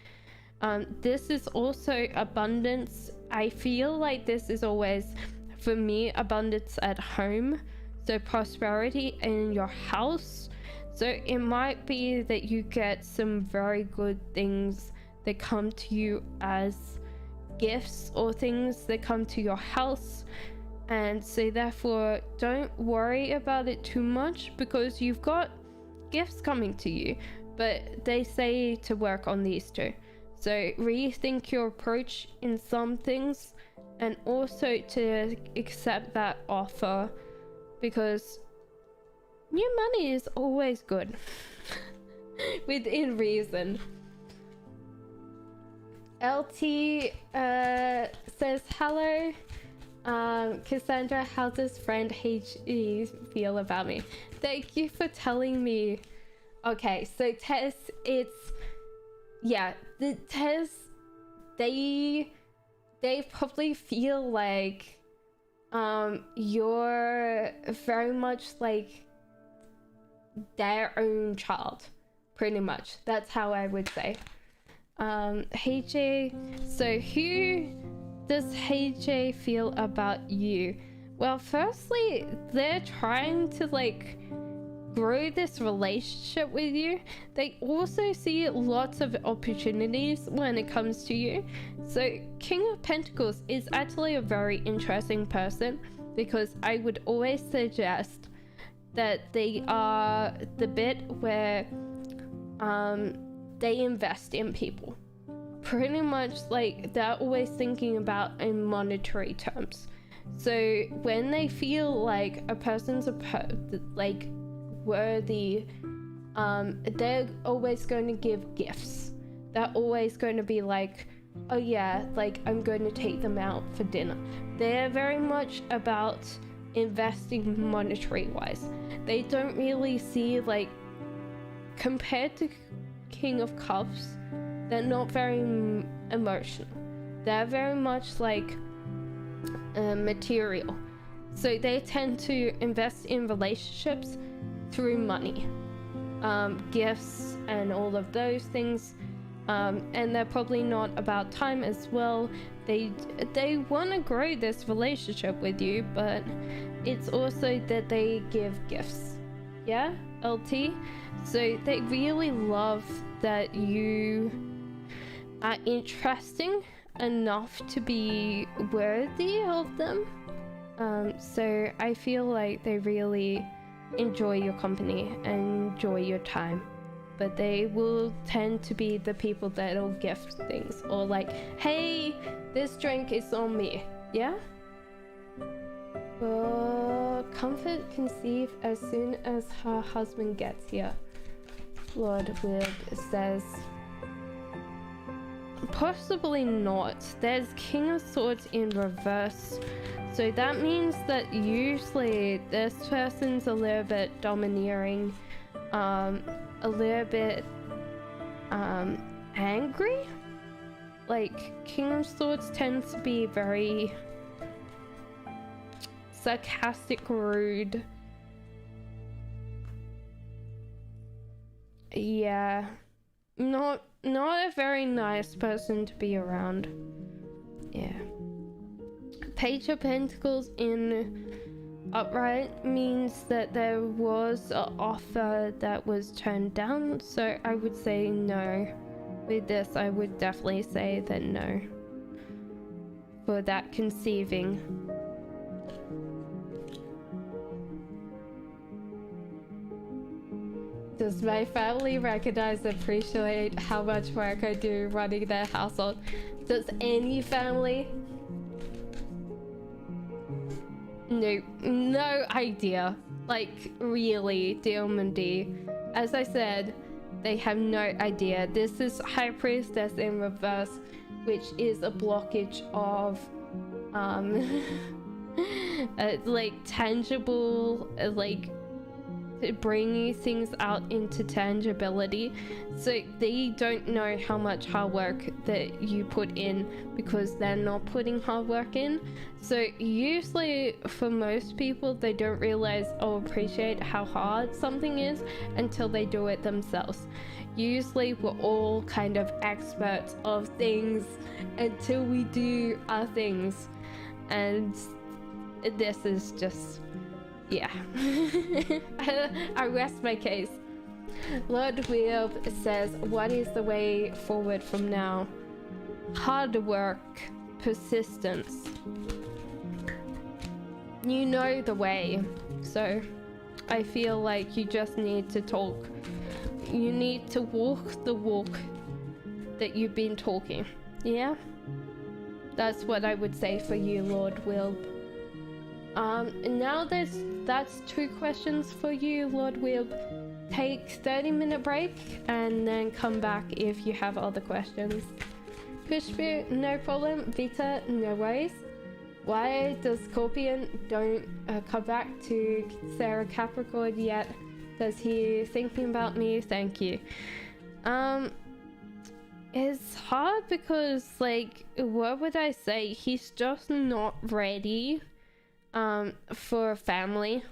A: This is also abundance. I feel like this is always, for me, abundance at home, so prosperity in your house. So it might be that you get some very good things that come to you as gifts, or things that come to your house, and so therefore don't worry about it too much, because you've got gifts coming to you. But they say to work on these too, so rethink your approach in some things, and also to accept that offer, because new money is always good. Within reason. LT says hello. Cassandra, how does friend HE feel about me? Thank you for telling me. Okay, so Tess, the Tess, they probably feel like you're very much like their own child, pretty much. That's how I would say. HJ, so who does HJ feel about you? Well, firstly, they're trying to like grow this relationship with you. They also see lots of opportunities when it comes to you. So King of Pentacles is actually a very interesting person, because I would always suggest that they are the bit where they invest in people. Pretty much like they're always thinking about in monetary terms. So when they feel like a person's like worthy, they're always going to give gifts. They're always going to be like, oh yeah, like I'm going to take them out for dinner. They're very much about investing monetary wise. They don't really see, like, compared to King of Cups, they're not very emotional. They're very much like material. So they tend to invest in relationships through money, gifts and all of those things, and they're probably not about time as well. They want to grow this relationship with you, but it's also that they give gifts. Yeah, LT. So they really love that you are interesting enough to be worthy of them. So I feel like they really enjoy your company and enjoy your time, but they will tend to be the people that'll gift things, or like, hey, this drink is on me. Yeah. Comfort conceive as soon as her husband gets here. Lord Weird says possibly not. There's King of Swords in reverse, so that means that usually this person's a little bit domineering, a little bit angry. Like King of Swords tends to be very sarcastic, rude. Yeah, not a very nice person to be around. Yeah. Page of Pentacles in upright means that there was an offer that was turned down, so I would say no. With this, I would definitely say that no for that conceiving. Does my family recognize and appreciate how much work I do running their household? Does any family? No idea. Like, really, Diamond. As I said, they have no idea. This is High Priestess in reverse, which is a blockage of like tangible, like bringing things out into tangibility. So they don't know how much hard work that you put in, because they're not putting hard work in. So usually for most people, they don't realize or appreciate how hard something is until they do it themselves. Usually we're all kind of experts of things until we do our things, and this is just, yeah. I rest my case. Lord Weeb says, what is the way forward from now? Hard work, persistence. You know the way, so I feel like you just need to talk. You need to walk the walk that you've been talking. Yeah? That's what I would say for you, Lord Weeb. Now that's 2 questions for you, Lord Weeb. Take 30-minute break and then come back if you have other questions. Pushbu, no problem. Vita, no worries. Why does Scorpion don't come back to Sarah Capricorn yet? Does he thinking about me? Thank you. It's hard because, like, what would I say? He's just not ready for a family.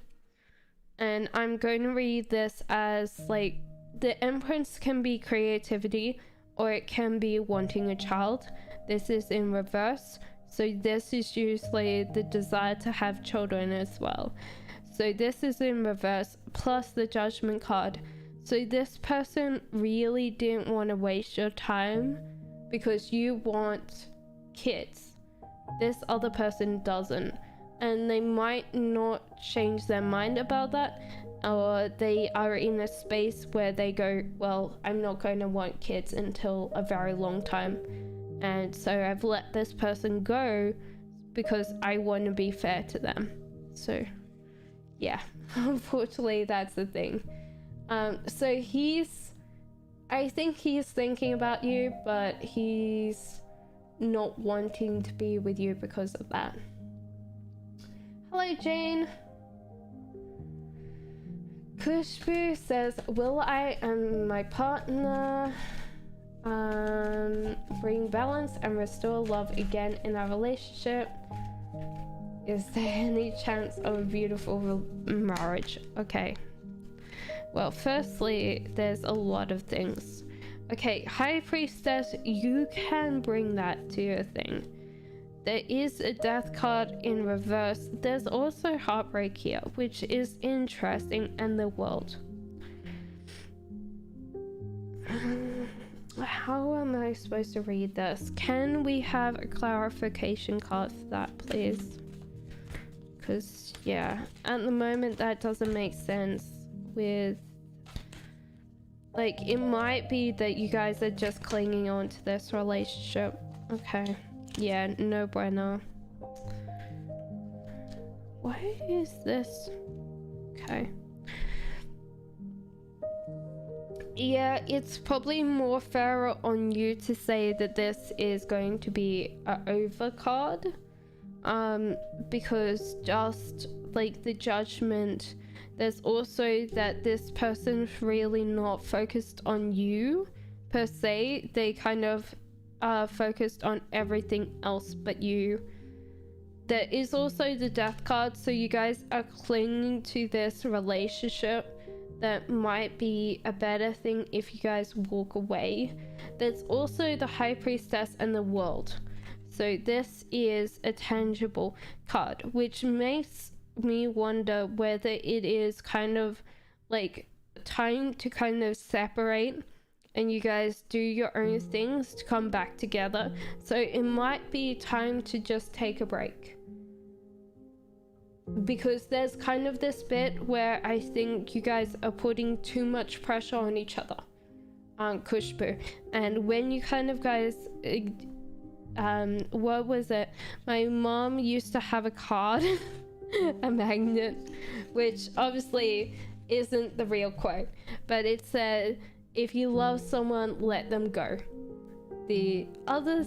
A: And I'm going to read this as, like, the Empress can be creativity or it can be wanting a child. This is in reverse. So this is usually the desire to have children as well. So this is in reverse, plus the Judgment card. So this person really didn't want to waste your time because you want kids. This other person doesn't. And they might not change their mind about that, or they are in a space where they go, well, I'm not going to want kids until a very long time. And so I've let this person go because I want to be fair to them. So yeah, unfortunately that's the thing. So I think he's thinking about you, but he's not wanting to be with you because of that. Hello, Jane. Kushbu says, will I and my partner bring balance and restore love again in our relationship? Is there any chance of a beautiful marriage? Okay. Well, firstly, there's a lot of things. Okay, High Priestess, you can bring that to your thing. There is a death card in reverse. There's also heartbreak here, which is interesting, and the world. How am I supposed to read this? Can we have a clarification card for that, please? Because, yeah, at the moment that doesn't make sense with... Like, it might be that you guys are just clinging on to this relationship. Okay. Yeah, no bueno. What is this? Okay. Yeah, it's probably more fair on you to say that this is going to be an over card. Because just like the Judgment, there's also that this person's really not focused on you per se. They kind of focused on everything else but you. There is also the death card, so you guys are clinging to this relationship that might be a better thing if you guys walk away. There's also the High Priestess and the world, so this is a tangible card, which makes me wonder whether it is kind of like time to kind of separate and you guys do your own things to come back together. So it might be time to just take a break, because there's kind of this bit where I think you guys are putting too much pressure on each other, Kushbu. And when you kind of guys what was it, my mom used to have a card a magnet, which obviously isn't the real quote, but it said, if you love someone, let them go. The other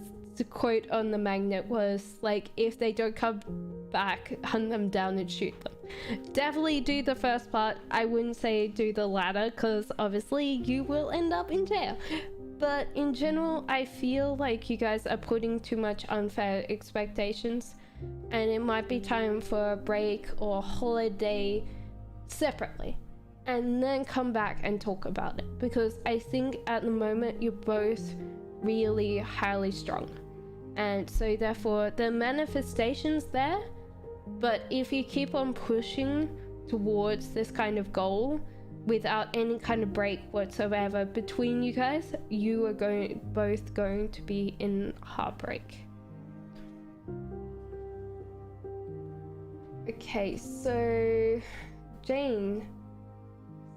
A: quote on the magnet was like, if they don't come back, hunt them down and shoot them. Definitely do the first part. I wouldn't say do the latter, because obviously you will end up in jail. But in general, I feel like you guys are putting too much unfair expectations, and it might be time for a break or a holiday separately, and then come back and talk about it, because I think at the moment you're both really highly strong, and so therefore the manifestation's there. But if you keep on pushing towards this kind of goal without any kind of break whatsoever between you guys, you are both going to be in heartbreak. Okay, so Jane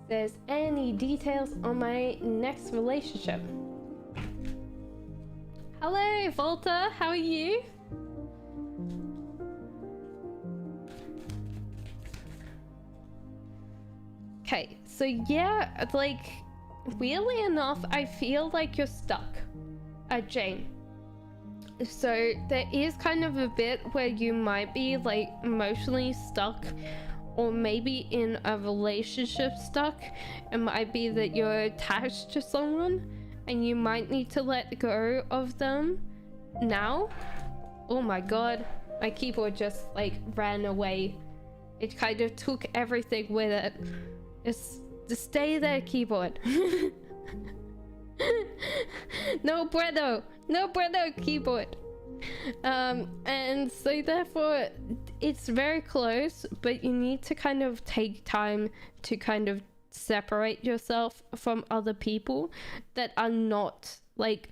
A: says, any details on my next relationship? Hello, Volta, how are you? Okay, so yeah, like, weirdly enough, I feel like you're stuck, Jane. So there is kind of a bit where you might be like emotionally stuck, or maybe in a relationship stuck. It might be that you're attached to someone and you might need to let go of them now. Oh my god, my keyboard just like ran away. It kind of took everything with it. Just stay there, keyboard. No bueno, keyboard. And so therefore it's very close, but you need to kind of take time to kind of separate yourself from other people that are not like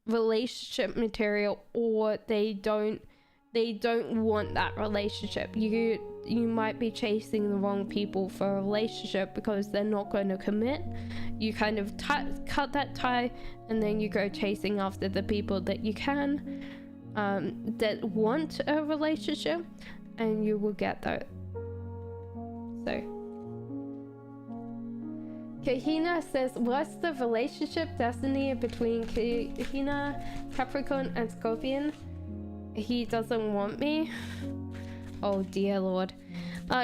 A: relationship material, or they don't want that relationship. You might be chasing the wrong people for a relationship because they're not going to commit. You kind of cut that tie, and then you go chasing after the people that you can, that want a relationship, and you will get that. So Kahina says, what's the relationship destiny between Kahina, Capricorn, and Scorpion? He doesn't want me. Oh dear lord.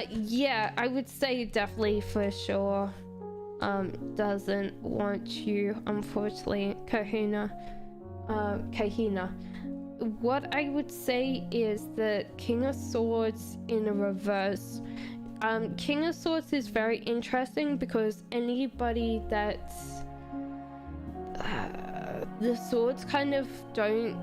A: Yeah, I would say definitely for sure doesn't want you, unfortunately, Kahina. What I would say is that King of Swords in a reverse. King of Swords is very interesting because anybody that's the swords kind of don't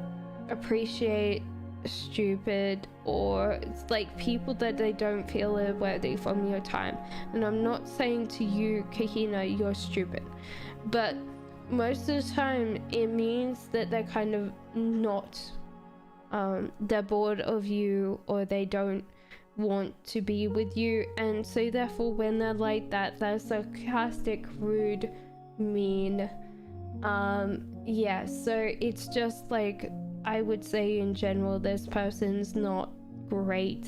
A: appreciate stupid, or it's like people that they don't feel are worthy from your time. And I'm not saying to you, Kahina, you're stupid, but most of the time it means that they're kind of not they're bored of you, or they don't want to be with you. And so therefore when they're like that, they're sarcastic, rude, mean. Yeah, so it's just like, I would say in general, this person's not great.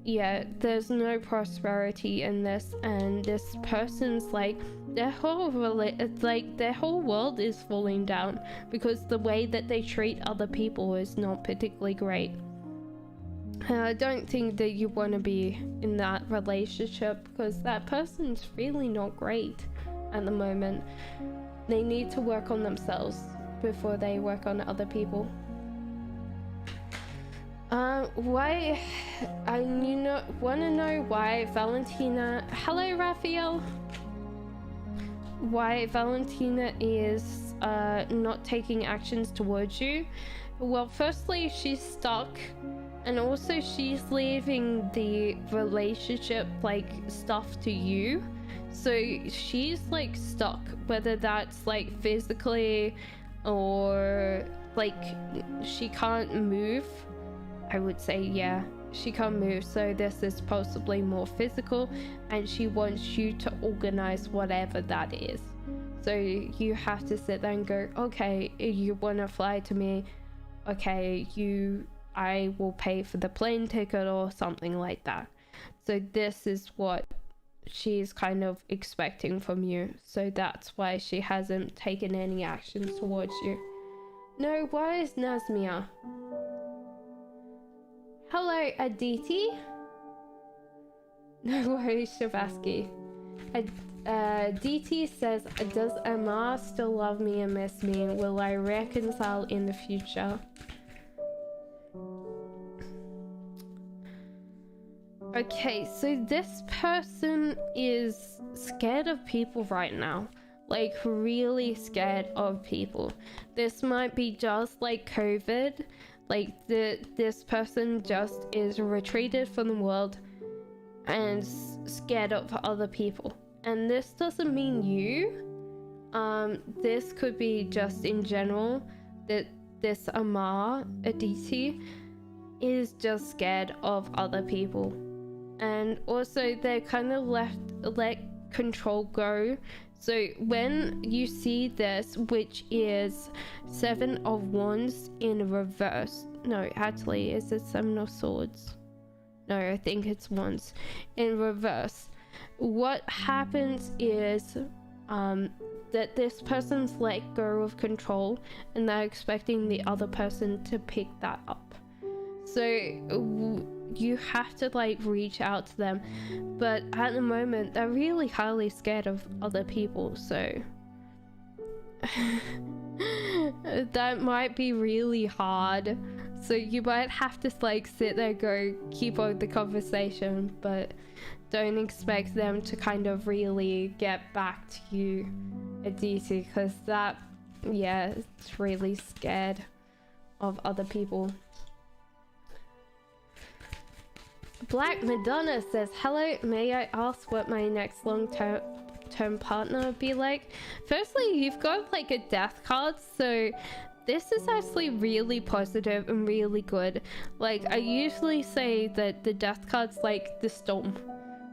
A: Yeah, there's no prosperity in this, and this person's like, their whole world is falling down because the way that they treat other people is not particularly great. And I don't think that you want to be in that relationship because that person's really not great at the moment. They need to work on themselves before they work on other people. Why? I want to know why Valentina. Hello, Raphael. Why Valentina is not taking actions towards you? Well, firstly, she's stuck, and also she's leaving the relationship like stuff to you. So she's like stuck, whether that's like physically or like she can't move. I would say, yeah, she can't move, so this is possibly more physical, and she wants you to organize whatever that is. So you have to sit there and go, okay, you want to fly to me, okay, I will pay for the plane ticket or something like that. So this is what she's kind of expecting from you, so that's why she hasn't taken any actions towards you. No, why is Nazmia? Hello, Aditi. No worries, Shabasky. Aditi says, does Amar still love me and miss me? Will I reconcile in the future? Okay, so this person is scared of people right now. Like, really scared of people. This might be just like COVID. Like, this person just is retreated from the world and scared of other people. And this doesn't mean you. This could be just in general that this Amar, Aditi, is just scared of other people. And also they're kind of let control go. So when you see this, which is 7 of Wands in reverse, no, actually, is it 7 of Swords? No, I think it's Wands in reverse. What happens is that this person's let go of control and they're expecting the other person to pick that up. So you have to like reach out to them, but at the moment they're really highly scared of other people, so that might be really hard. So you might have to like sit there, go keep on the conversation, but don't expect them to kind of really get back to you, Aditi, because that, yeah, it's really scared of other people. Black Madonna says, hello, may I ask what my next long-term partner would be like? Firstly, you've got like a death card, so this is actually really positive and really good. Like, I usually say that the death card's like the storm,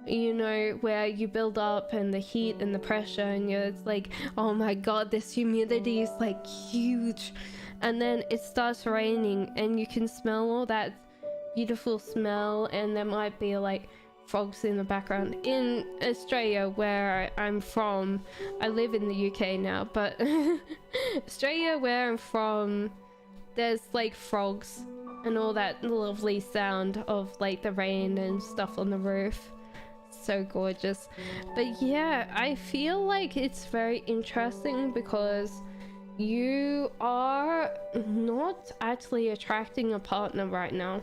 A: you know, where you build up and the heat and the pressure, and it's like, oh my god, this humidity is like huge, and then it starts raining and you can smell all that beautiful smell, and there might be like frogs in the background. In Australia, where I'm from, I live in the UK now, but Australia, where I'm from, there's like frogs and all that lovely sound of like the rain and stuff on the roof. So gorgeous. But yeah, I feel like it's very interesting because you are not actually attracting a partner right now,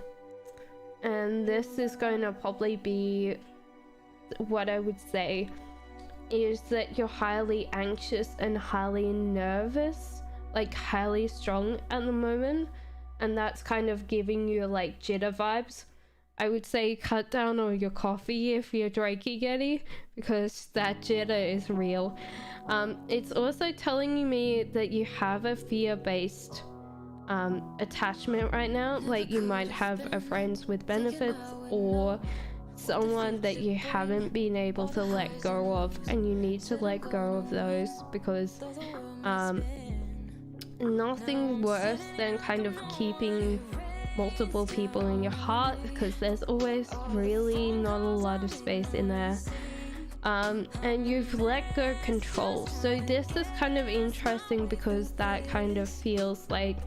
A: and this is going to probably be what I would say is that you're highly anxious and highly nervous, like highly strong at the moment, and that's kind of giving you like jitter vibes. I would say cut down on your coffee if you're drinking any, because that jitter is real. It's also telling me that you have a fear-based attachment right now. Like, you might have a friends with benefits or someone that you haven't been able to let go of, and you need to let go of those, because nothing worse than kind of keeping multiple people in your heart, because there's always really not a lot of space in there. And you've let go control, so this is kind of interesting because that kind of feels like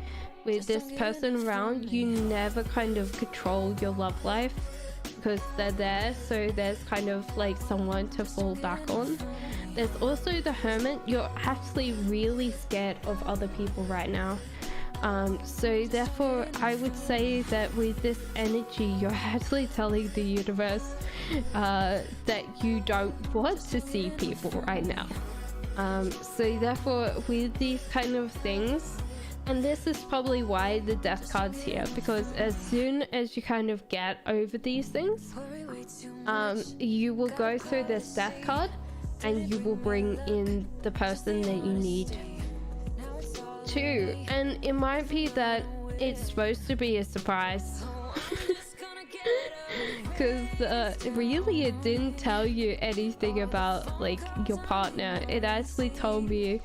A: with this person around, you never kind of control your love life because they're there, so there's kind of like someone to fall back on. There's also the Hermit. You're actually really scared of other people right now. So therefore I would say that with this energy, you're actually telling the universe that you don't want to see people right now. So therefore with these kind of things, and this is probably why the death card's here, because as soon as you kind of get over these things, you will go through this death card and you will bring in the person that you need too. And it might be that it's supposed to be a surprise because really it didn't tell you anything about like your partner. It actually told me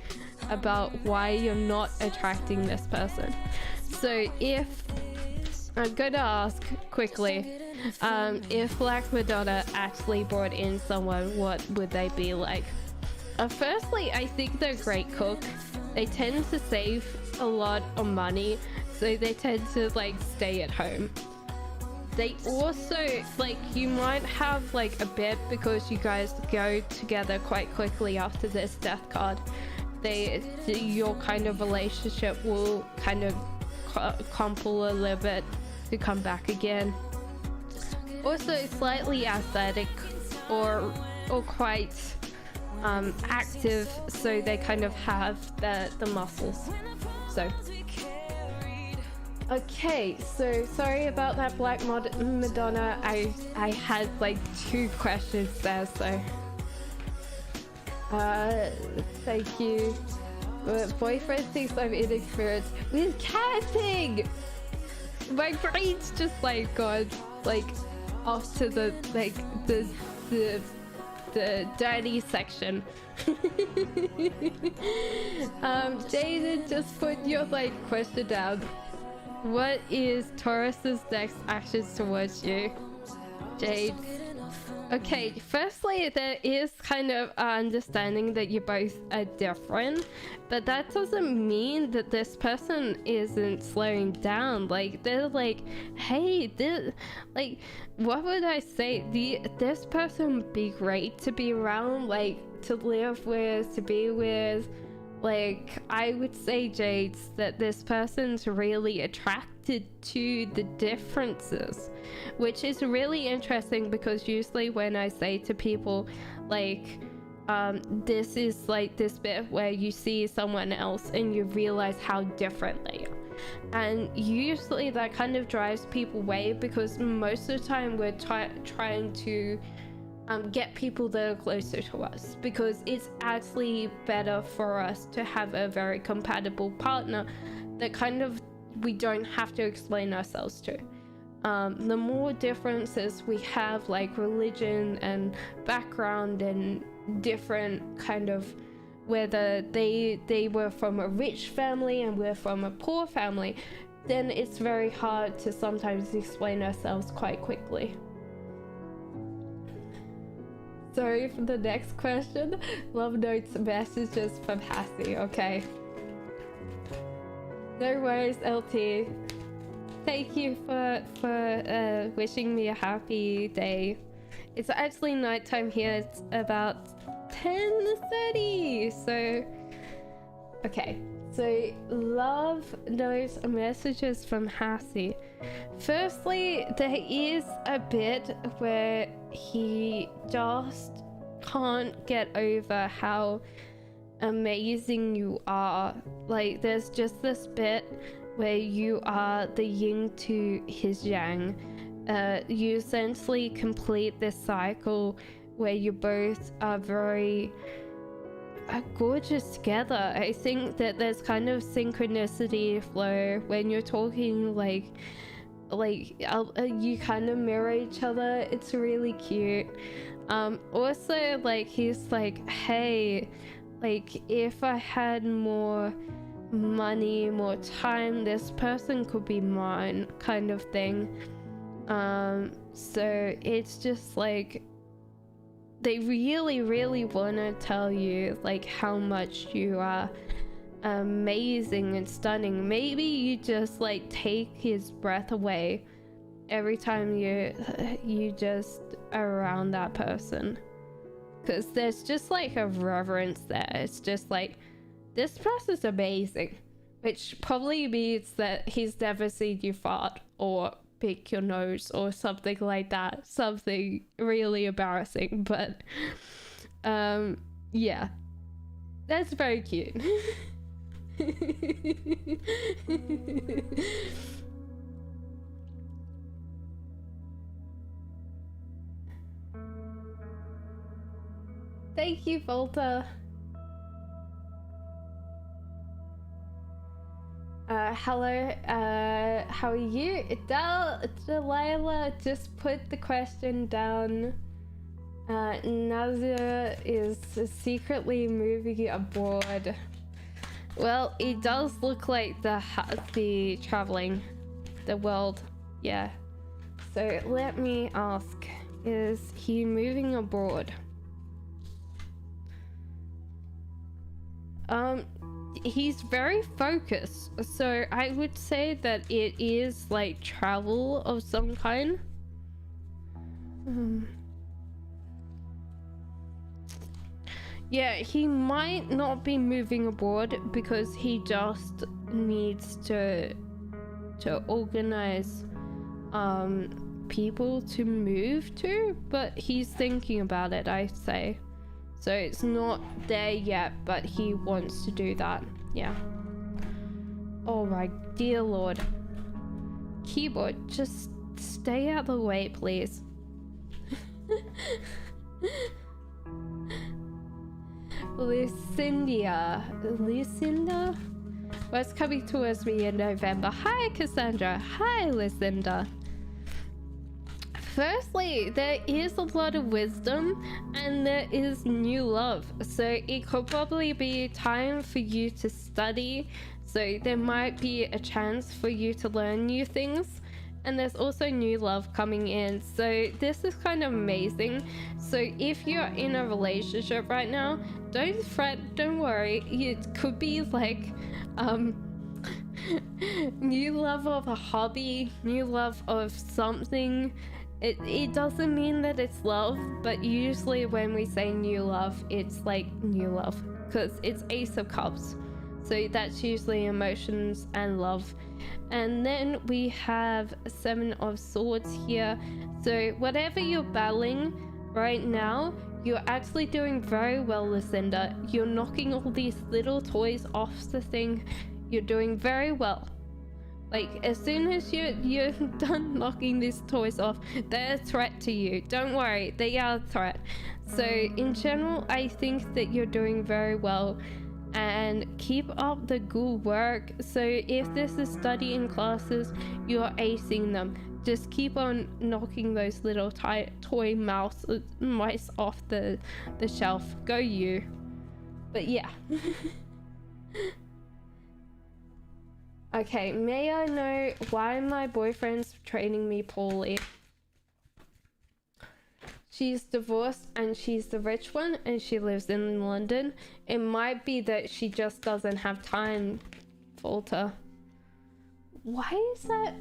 A: about why you're not attracting this person. So if I'm gonna ask quickly, if Black Madonna actually brought in someone, what would they be like? Firstly, I think they're a great cook. They tend to save a lot of money, so they tend to like stay at home. They also, like, you might have like a bet because you guys go together quite quickly after this death card. Your kind of relationship will kind of crumple a little bit to come back again. Also slightly athletic or quite active, so they kind of have the muscles. So okay, so sorry about that, Black Madonna. I had like 2 questions there, so thank you. Boyfriend thinks I'm inexperienced with catting. My brain's just like gone like off to the like the dirty section. Jaden, just put your like question down. What is Taurus's next actions towards you? Jade, Okay, firstly, there is kind of understanding that you both are different, but that doesn't mean that this person isn't slowing down. Like, they're like, hey, this, like, what would I say? This person would be great to be around, like, to live with, to be with. Like, I would say, Jades, that this person's really attracted to the differences, which is really interesting, because usually when I say to people, like, this is like this bit where you see someone else and you realize how different they are. And usually that kind of drives people away, because most of the time we're trying to get people that are closer to us, because it's actually better for us to have a very compatible partner that kind of we don't have to explain ourselves to. The more differences we have, like religion and background and different kind of, whether they were from a rich family and we're from a poor family, then it's very hard to sometimes explain ourselves quite quickly. Sorry for the next question. Love notes, messages from Hassie. Okay. No worries, LT. Thank you for wishing me a happy day. It's actually nighttime here. It's about 10:30. So, okay. So, love notes, messages from Hassie. Firstly, there is a bit where he just can't get over how amazing you are. Like, there's just this bit where you are the yin to his yang. You essentially complete this cycle where you both are very gorgeous together. I think that there's kind of synchronicity flow when you're talking, like you kind of mirror each other. It's really cute. Also, like, he's like, hey, like, if I had more money, more time, this person could be mine, kind of thing. So it's just like they really want to tell you like how much you are amazing and stunning. Maybe you just like take his breath away every time you just are around that person, because there's just like a reverence there. It's just like, this person's amazing, which probably means that he's never seen you fart or pick your nose or something like that, something really embarrassing. But yeah, that's very cute. Thank you, Volta. Hello, how are you? Delilah just put the question down. Nazir is secretly moving abroad. Well, it does look like the traveling the world, yeah. So let me ask, is he moving abroad? He's very focused, so I would say that it is like travel of some kind. Yeah, he might not be moving abroad because he just needs to organize people to move to, but he's thinking about it, I'd say. So it's not there yet, but he wants to do that. Yeah. Oh my dear lord. Keyboard, just stay out of the way, please. Lucinda? What's coming towards me in November? Hi, Cassandra. Hi, Lucinda. Firstly, there is a lot of wisdom and there is new love, so it could probably be time for you to study, so there might be a chance for you to learn new things, and there's also new love coming in. So this is kind of amazing. So if you're in a relationship right now, don't fret, don't worry. It could be like new love of a hobby, new love of something. It doesn't mean that it's love, but usually when we say new love, it's like new love, because it's Ace of Cups. So that's usually emotions and love. And then we have Seven of Swords here. So whatever you're battling right now, you're actually doing very well, Lucinda. You're knocking all these little toys off the thing. You're doing very well. Like, as soon as you're done knocking these toys off, they're a threat to you. Don't worry, they are a threat. So in general, I think that you're doing very well, and keep up the good work. So if this is studying classes, you're acing them. Just keep on knocking those little toy mice off the shelf. Go you. But yeah. Okay, may I know why my boyfriend's treating me poorly? She's divorced and she's the rich one and she lives in London. It might be that she just doesn't have time, Falter. Why is that?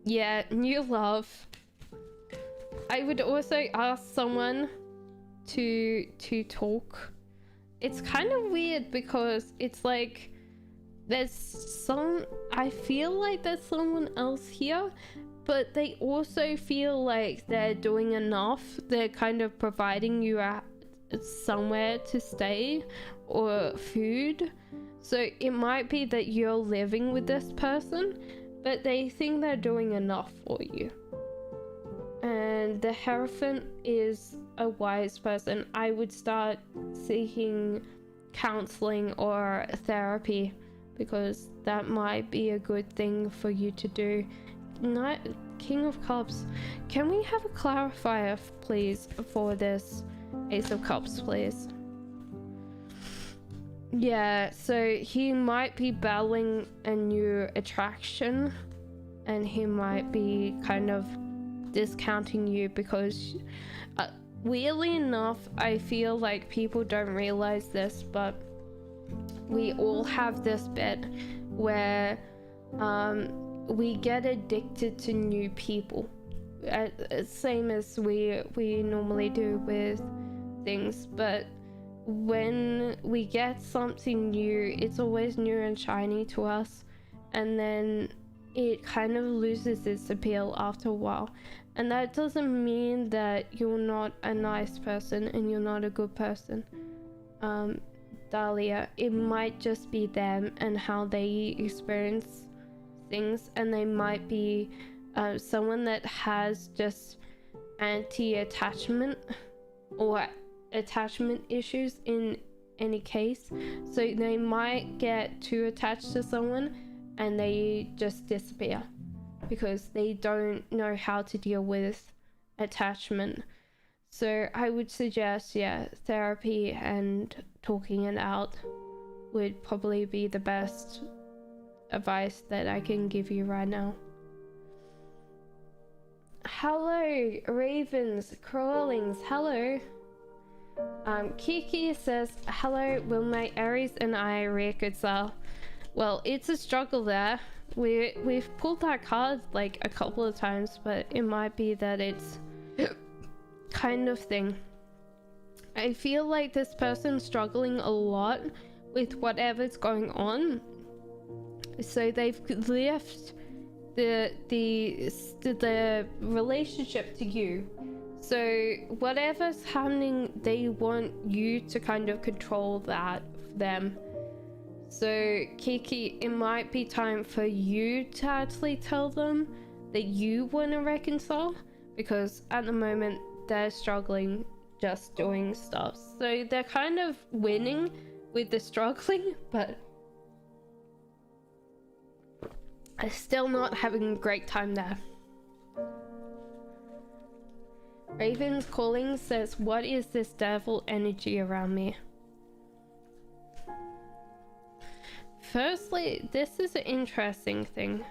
A: Yeah, new love. I would also ask someone to talk. It's kind of weird because it's like I feel like there's someone else here, but they also feel like they're doing enough. They're kind of providing you somewhere to stay or food. So it might be that you're living with this person, but they think they're doing enough for you. And the Hierophant is a wise person. I would start seeking counseling or therapy, because that might be a good thing for you to do. King of Cups. Can we have a clarifier, please, for this Ace of Cups, please? Yeah, so he might be battling a new attraction, and he might be kind of discounting you because, weirdly enough, I feel like people don't realize this, but we all have this bit where we get addicted to new people, same as we normally do with things. But when we get something new, it's always new and shiny to us, and then it kind of loses its appeal after a while. And that doesn't mean that you're not a nice person and you're not a good person, Dahlia. It might just be them and how they experience things, and they might be someone that has just anti-attachment or attachment issues in any case. So they might get too attached to someone and they just disappear because they don't know how to deal with attachment. So I would suggest, yeah, therapy and talking it out would probably be the best advice that I can give you right now. Hello, ravens, crawlings, hello. Kiki says, hello, will my Aries and I reconcile? Well, it's a struggle there. We've pulled that card like a couple of times, but it might be that it's kind of thing. I feel like this person's struggling a lot with whatever's going on, so they've left the relationship to you. So whatever's happening, they want you to kind of control that for them. So Kiki, it might be time for you to actually tell them that you want to reconcile, because at the moment they're struggling just doing stuff. So they're kind of winning with the struggling, but I'm still not having a great time there. Raven's Calling says, what is this devil energy around me? Firstly, this is an interesting thing.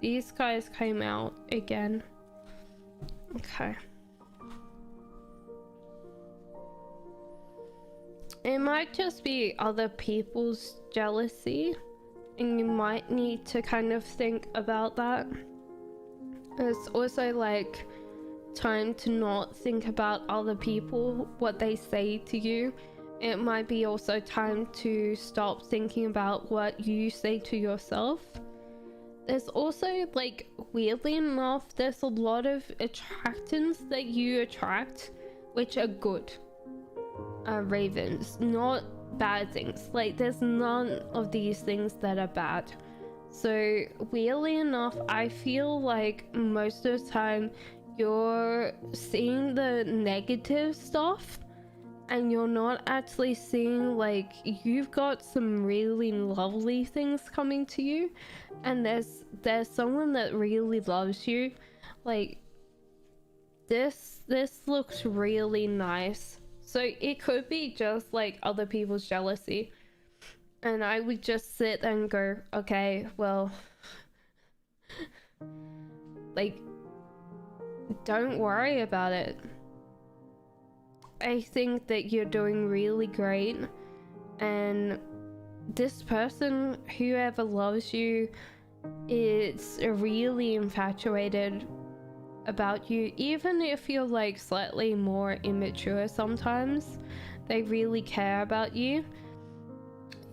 A: these guys came out again. Okay. It might just be other people's jealousy, and you might need to kind of think about that. It's also like time to not think about other people, what they say to you. It might be also time to stop thinking about what you say to yourself. There's also, like, weirdly enough, there's a lot of attractants that you attract which are good. Ravens, not bad things. Like, there's none of these things that are bad. So weirdly enough, I feel like most of the time you're seeing the negative stuff and you're not actually seeing, like, you've got some really lovely things coming to you, and there's someone that really loves you. Like, this looks really nice. So it could be just like other people's jealousy, and I would just sit and go, okay, well, like, don't worry about it. I think that you're doing really great, and this person, whoever loves you, is really infatuated about you. Even if you're like slightly more immature sometimes, they really care about you.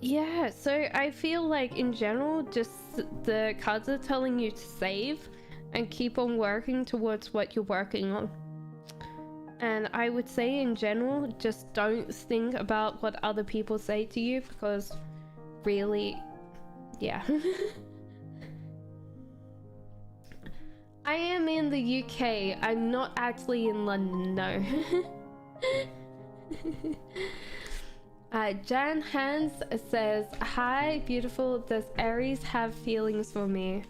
A: Yeah, so I feel like in general, just the cards are telling you to save and keep on working towards what you're working on. And I would say in general, just don't think about what other people say to you, because really, yeah. I am in the UK. I'm not actually in London, no. Jan Hans says, hi, beautiful. Does Aries have feelings for me?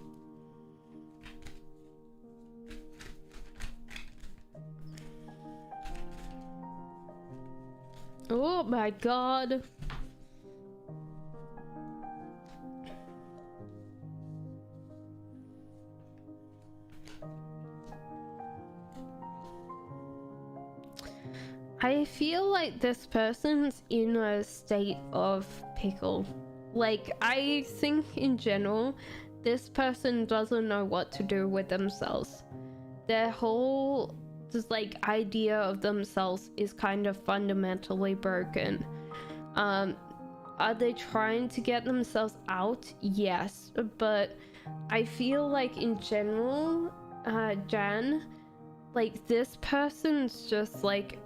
A: Oh my god. I feel like this person's in a state of pickle. Like, I think in general, this person doesn't know what to do with themselves. Their whole just like idea of themselves is kind of fundamentally broken. Are they trying to get themselves out? Yes, but I feel like in general, Jan, like, this person's just like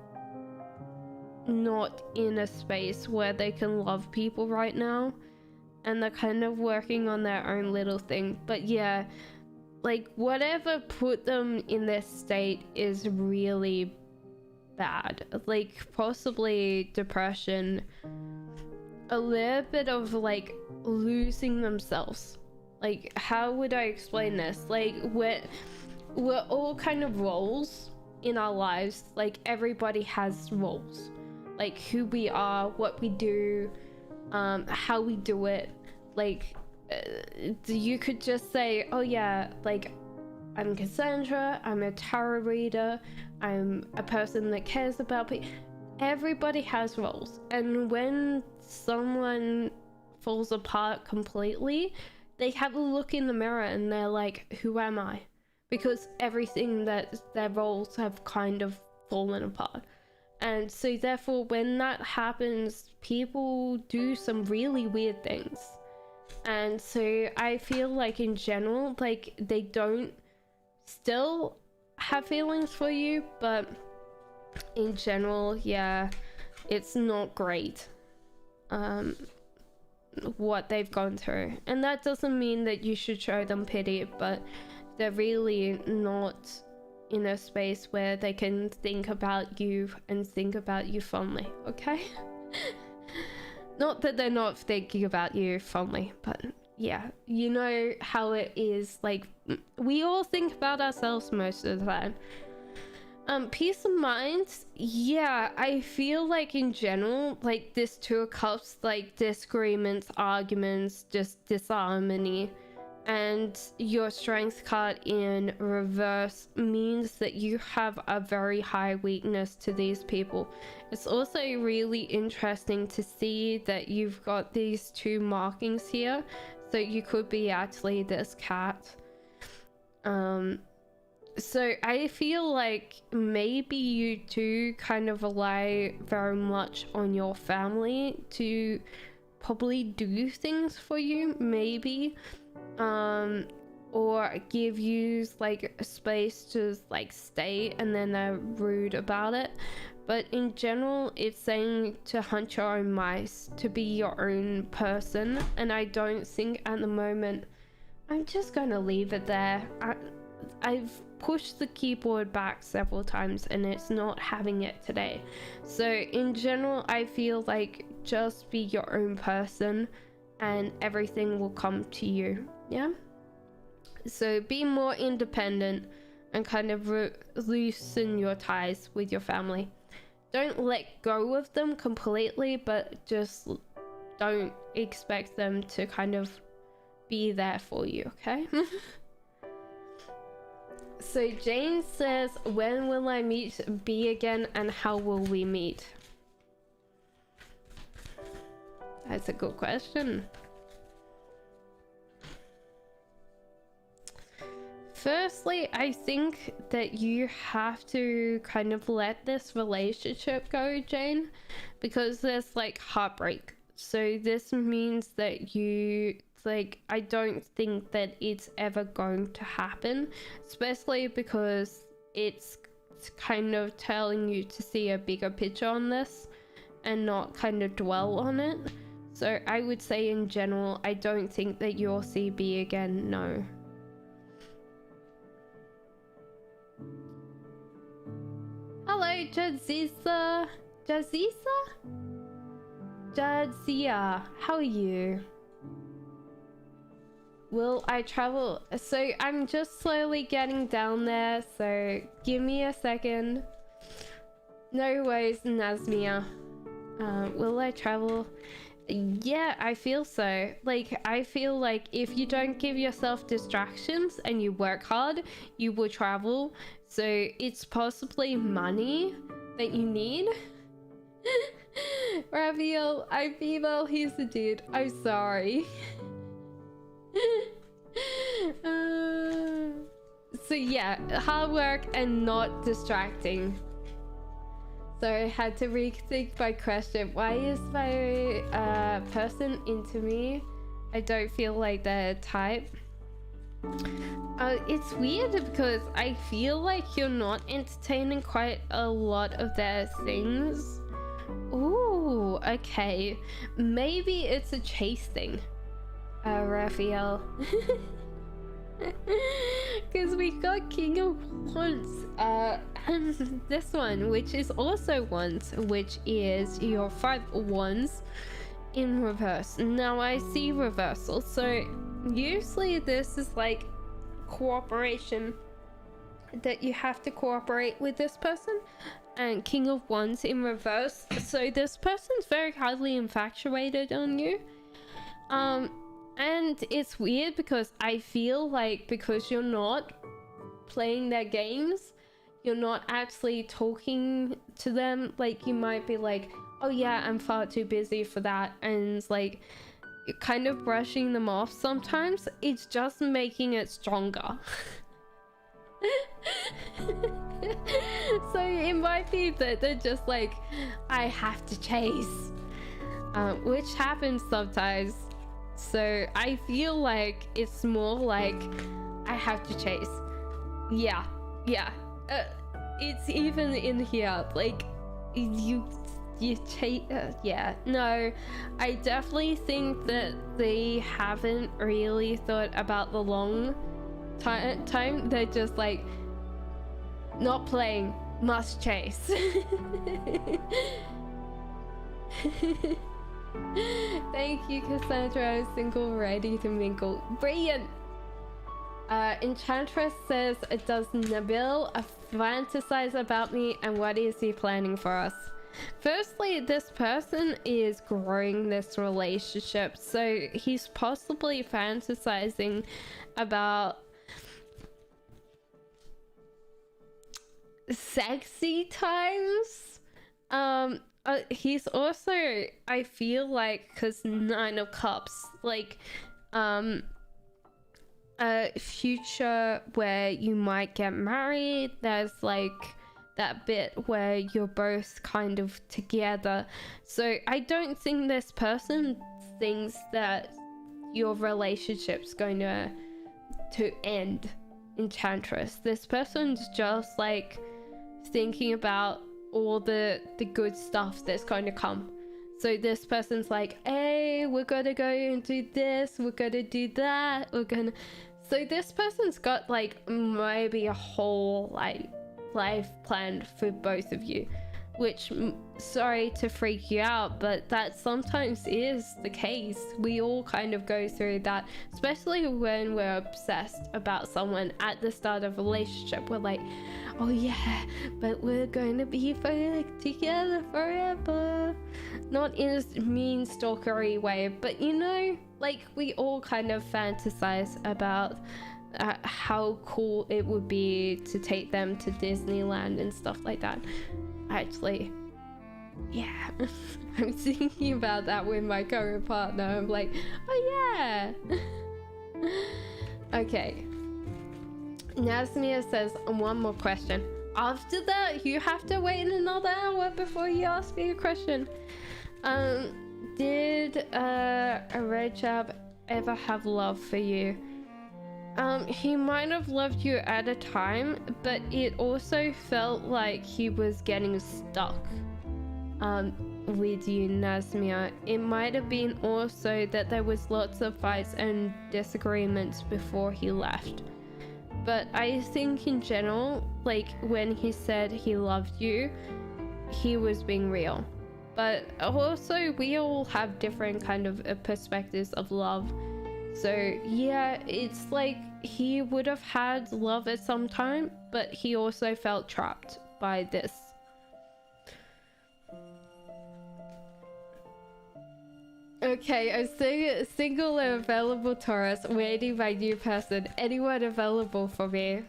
A: not in a space where they can love people right now, and they're kind of working on their own little thing. But yeah, like, whatever put them in this state is really bad. Like, possibly depression, a little bit of like losing themselves. Like, how would I explain this? Like, we're all kind of roles in our lives. Like, everybody has roles, like who we are, what we do, how we do it. Like, you could just say, oh yeah, like, I'm Cassandra, I'm a tarot reader, I'm a person that cares about people. Everybody has roles, and when someone falls apart completely, they have a look in the mirror and they're like, who am I? Because everything that their roles have kind of fallen apart. And so therefore, when that happens, people do some really weird things. And so I feel like in general, like, they don't still have feelings for you, but in general, yeah, it's not great what they've gone through. And that doesn't mean that you should show them pity, but they're really not in a space where they can think about you and think about you fondly, okay? Not that they're not thinking about you fondly, but yeah, you know how it is. Like, we all think about ourselves most of the time. Peace of mind, yeah, I feel like in general, like, this Two of Cups, like, disagreements, arguments, just disharmony, and your strength card in reverse means that you have a very high weakness to these people. It's also really interesting to see that you've got these two markings here, so you could be actually this cat. So I feel like maybe you do kind of rely very much on your family to probably do things for you, maybe, or give you like a space to like stay, and then they're rude about it. But in general, it's saying to hunt your own mice, to be your own person, and I don't think at the moment, I'm just gonna leave it there. I've pushed the keyboard back several times and it's not having it today. So in general, I feel like just be your own person and everything will come to you. Yeah, so be more independent and kind of loosen your ties with your family. Don't let go of them completely, but just don't expect them to kind of be there for you, okay? So Jane says, when will I meet B again and how will we meet? That's a good question. Firstly, I think that you have to kind of let this relationship go, Jane, because there's like heartbreak. So this means that you, like, I don't think that it's ever going to happen, especially because it's kind of telling you to see a bigger picture on this and not kind of dwell on it. So I would say in general, I don't think that you'll see B again, no. Hello, Jadzisa. Jadzia, how are you? Will I travel? So I'm just slowly getting down there, so give me a second. No worries, Nazmia. Will I travel? Yeah, I feel so. Like, I feel like if you don't give yourself distractions and you work hard, you will travel. So it's possibly money that you need. Raphael, I'm female, he's the dude. I'm sorry. So yeah, hard work and not distracting. So I had to rethink my question. Why is my person into me? I don't feel like they're type. It's weird because I feel like you're not entertaining quite a lot of their things. Ooh, okay. Maybe it's a chase thing, Raphael. Because we got King of Wands and this one, which is also Wands, which is your 5 Wands in reverse. Now I see reversal, so usually this is like cooperation, that you have to cooperate with this person, and King of Wands in reverse, so this person's very highly infatuated on you. And it's weird because I feel like because you're not playing their games, you're not actually talking to them. Like, you might be like, oh yeah, I'm far too busy for that, and like you're kind of brushing them off sometimes. It's just making it stronger. So it might be that they're just like, I have to chase, which happens sometimes. So I feel like it's more like I have to chase. Yeah. It's even in here, like you chase. Yeah, no, I definitely think that they haven't really thought about the long time. They're just like, not playing, must chase. Thank you, Cassandra. I'm single, ready to mingle. Brilliant. Enchantress says, does Nabil fantasize about me, and what is he planning for us? Firstly, this person is growing this relationship, so he's possibly fantasizing about sexy times. He's also, I feel like, because Nine of Cups, like a future where you might get married. There's like that bit where you're both kind of together. So I don't think this person thinks that your relationship's going to end, Enchantress. This person's just like thinking about all the good stuff that's going to come. So this person's like, hey, we're gonna go and do this, we're gonna do that, we're gonna... So this person's got like maybe a whole like life planned for both of you, which, sorry to freak you out, but that sometimes is the case. We all kind of go through that, especially when we're obsessed about someone at the start of a relationship. We're like, oh yeah, but we're going to be together forever. Not in a mean stalkery way, but you know, like we all kind of fantasize about how cool it would be to take them to Disneyland and stuff like that. Actually, yeah, I'm thinking about that with my current partner. I'm like, oh yeah. Okay. Nasmia says, one more question. After that, you have to wait another hour before you ask me a question. Did Rajab ever have love for you? He might have loved you at a time, but it also felt like he was getting stuck with you, Nasmia. It might have been also that there was lots of fights and disagreements before he left. But I think in general, like when he said he loved you, he was being real. But also we all have different kind of perspectives of love. So yeah, it's like he would have had love at some time, but he also felt trapped by this. Okay, a single and available Taurus waiting my new person. Anyone available for me?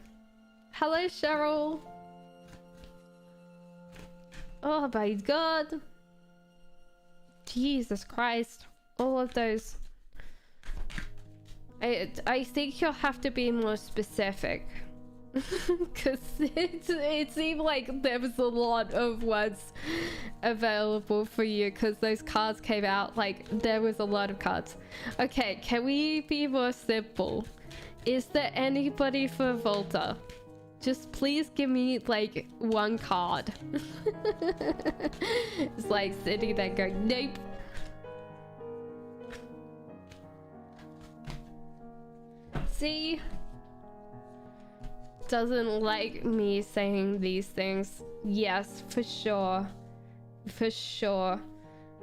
A: Hello, Cheryl. Oh my god. Jesus Christ. All of those. I think you'll have to be more specific. Because it seemed like there was a lot of ones available for you, because those cards came out, like there was a lot of cards. Okay, can we be more simple? Is there anybody for Volta? Just please give me like one card. It's like sitting there going, nope. See? Doesn't like me saying these things. Yes, for sure. For sure.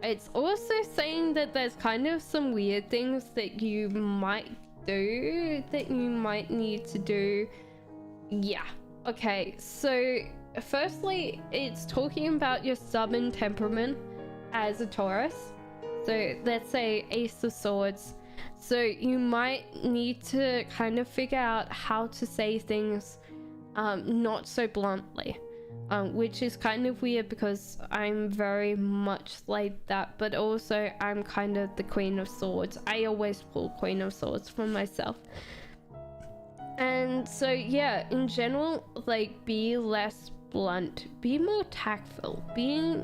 A: It's also saying that there's kind of some weird things that you might do, that you might need to do. Yeah. Okay, so firstly, it's talking about your stubborn temperament as a Taurus. So let's say Ace of Swords. So you might need to kind of figure out how to say things not so bluntly, which is kind of weird because I'm very much like that, but also I'm kind of the Queen of Swords. I always pull Queen of Swords for myself. And so yeah, in general, like be less blunt, be more tactful, be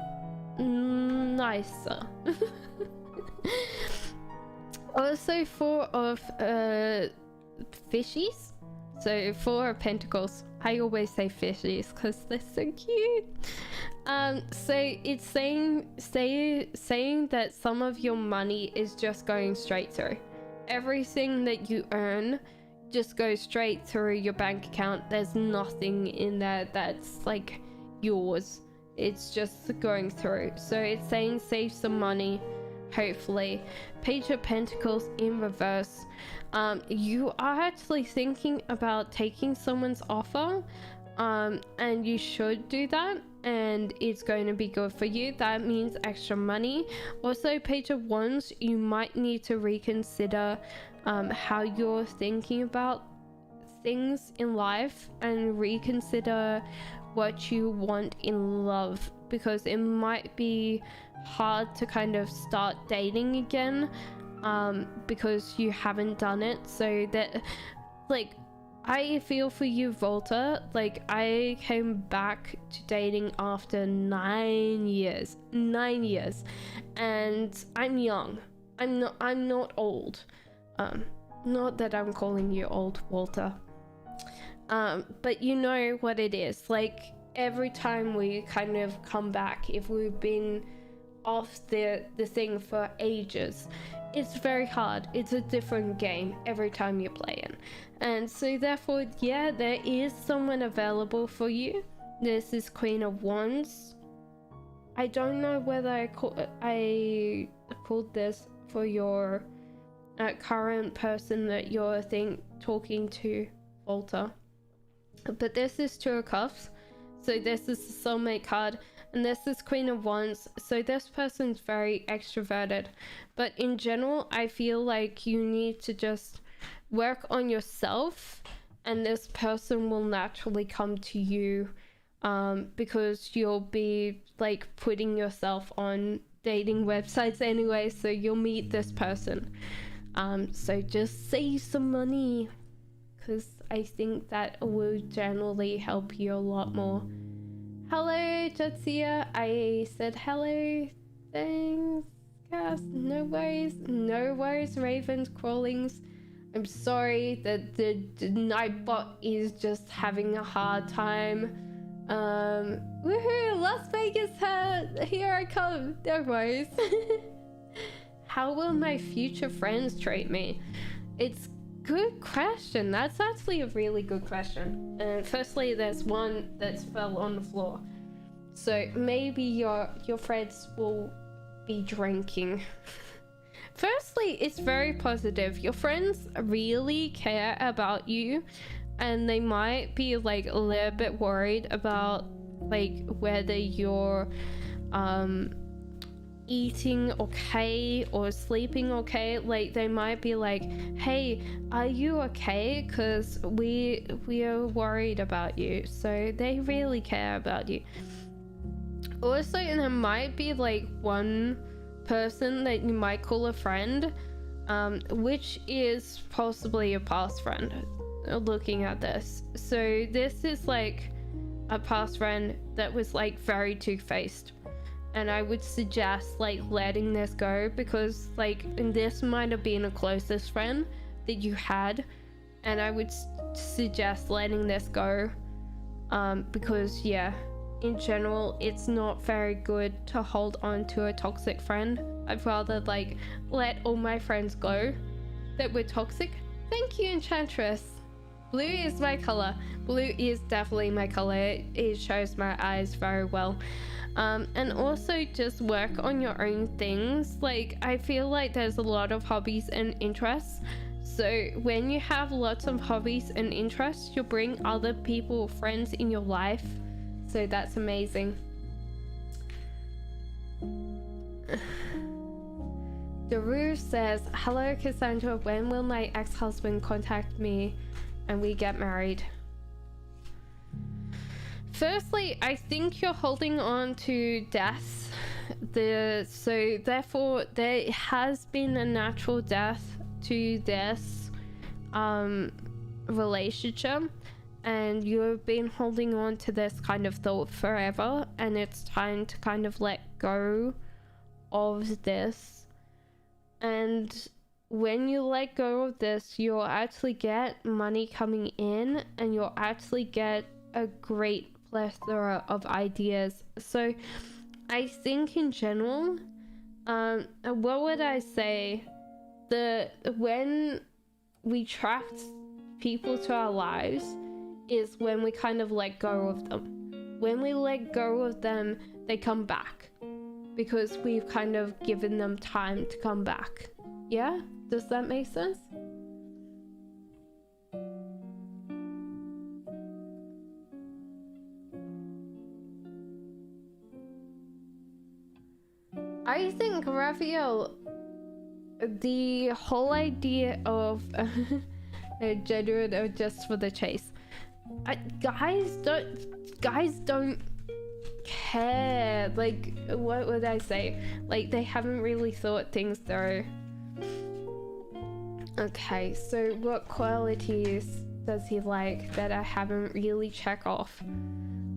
A: nicer. Also, 4 of fishies. So 4 of Pentacles. I always say fishies because they're so cute. So it's saying that some of your money is just going straight through. Everything that you earn just goes straight through your bank account. There's nothing in there that's like yours. It's just going through. So it's saying save some money. Hopefully. Page of Pentacles in reverse. You are actually thinking about taking someone's offer, and you should do that. and it's going to be good for you. That means extra money. Also, Page of Wands, you might need to reconsider how you're thinking about things in life and reconsider what you want in love, because it might be hard to kind of start dating again because you haven't done it. So that, like, I feel for you, Volta. Like, I came back to dating after 9 years, and I'm young. I'm not old. Not that I'm calling you old, Walter. But you know what it is. Like, every time we kind of come back, if we've been off the thing for ages, it's very hard. It's a different game every time you play it. And so therefore, yeah, there is someone available for you. This is Queen of Wands. I don't know whether I pulled this for your current person that you're talking to, Walter. But this is Two of Cups. So this is the soulmate card. And this is Queen of Wands. So this person's very extroverted. But in general, I feel like you need to just work on yourself, and this person will naturally come to you, because you'll be like putting yourself on dating websites anyway, so you'll meet this person. So just save some money, because I think that will generally help you a lot more. Hello, Jatsia. I said hello. Thanks, Cass. No worries, Ravens, Crawlings. I'm sorry that the Nightbot is just having a hard time. Woohoo! Las Vegas, here I come. No worries. How will my future friends treat me? It's good question. That's actually a really good question. Firstly, there's one that's fell on the floor. So maybe your friends will be drinking. Firstly, it's very positive. Your friends really care about you, and they might be like a little bit worried about like whether you're eating okay or sleeping okay. Like, they might be like, hey, are you okay, because we are worried about you. So they really care about you. Also, there might be like one person that you might call a friend, which is possibly a past friend, looking at this. So this is like a past friend that was like very two-faced, and I would suggest like letting this go, because like this might have been a closest friend that you had, and I would suggest letting this go, because yeah, in general, it's not very good to hold on to a toxic friend. I'd rather like let all my friends go that were toxic. Thank you, Enchantress. Blue is my color. Blue is definitely my color. It shows my eyes very well. And also just work on your own things. Like, I feel like there's a lot of hobbies and interests. So when you have lots of hobbies and interests, you'll bring other people, friends in your life. So that's amazing. Daru says, hello Cassandra, when will my ex-husband contact me and we get married? Firstly, I think you're holding on to death. So therefore there has been a natural death to this relationship, and you've been holding on to this kind of thought forever, and it's time to kind of let go of this. And when you let go of this, you'll actually get money coming in, and you'll actually get a great plethora of ideas. So I think in general, what would I say, when we attract people to our lives is when we kind of let go of them. When we let go of them, they come back, because we've kind of given them time to come back. Yeah? Does that make sense? I think Raphael, the whole idea of a genuine or just for the chase, guys don't care. Like, what would I say? Like, they haven't really thought things through. Okay, so what qualities does he like that I haven't really checked off?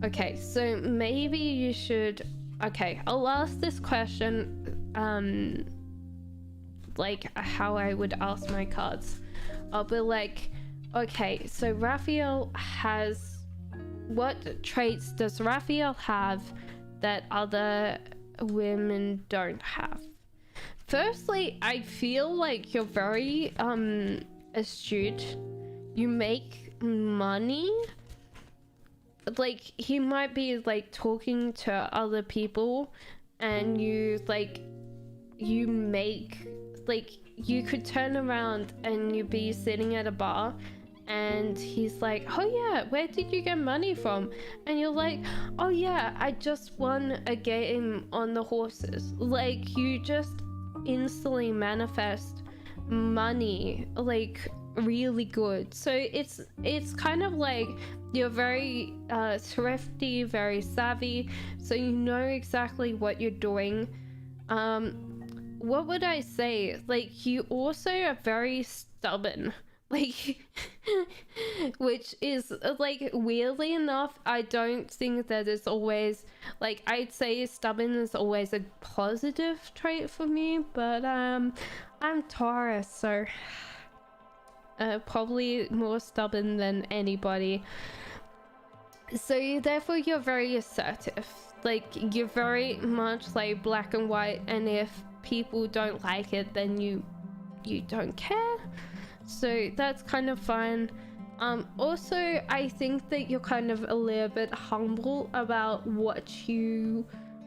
A: Okay, so maybe you should... Okay, I'll ask this question like how I would ask my cards. I'll be like, okay, so Raphael has... What traits does Raphael have that other women don't have? Firstly, I feel like you're very astute. You make money. Like, he might be like talking to other people and you make, like, you could turn around and you be sitting at a bar and he's like, oh yeah, where did you get money from? And you're like, oh yeah, I just won a game on the horses. Like, you just instantly manifest money, like, really good. So it's kind of like you're very thrifty, very savvy, so you know exactly what you're doing. What would I say? Like, you also are very stubborn. Like, which is, like, weirdly enough, I don't think that it's always, like, I'd say stubborn is always a positive trait for me, but I'm Taurus, so probably more stubborn than anybody. So therefore you're very assertive. Like, you're very much like black and white, and if people don't like it, then you don't care. So that's kind of fun. Also, I think that you're kind of a little bit humble about what you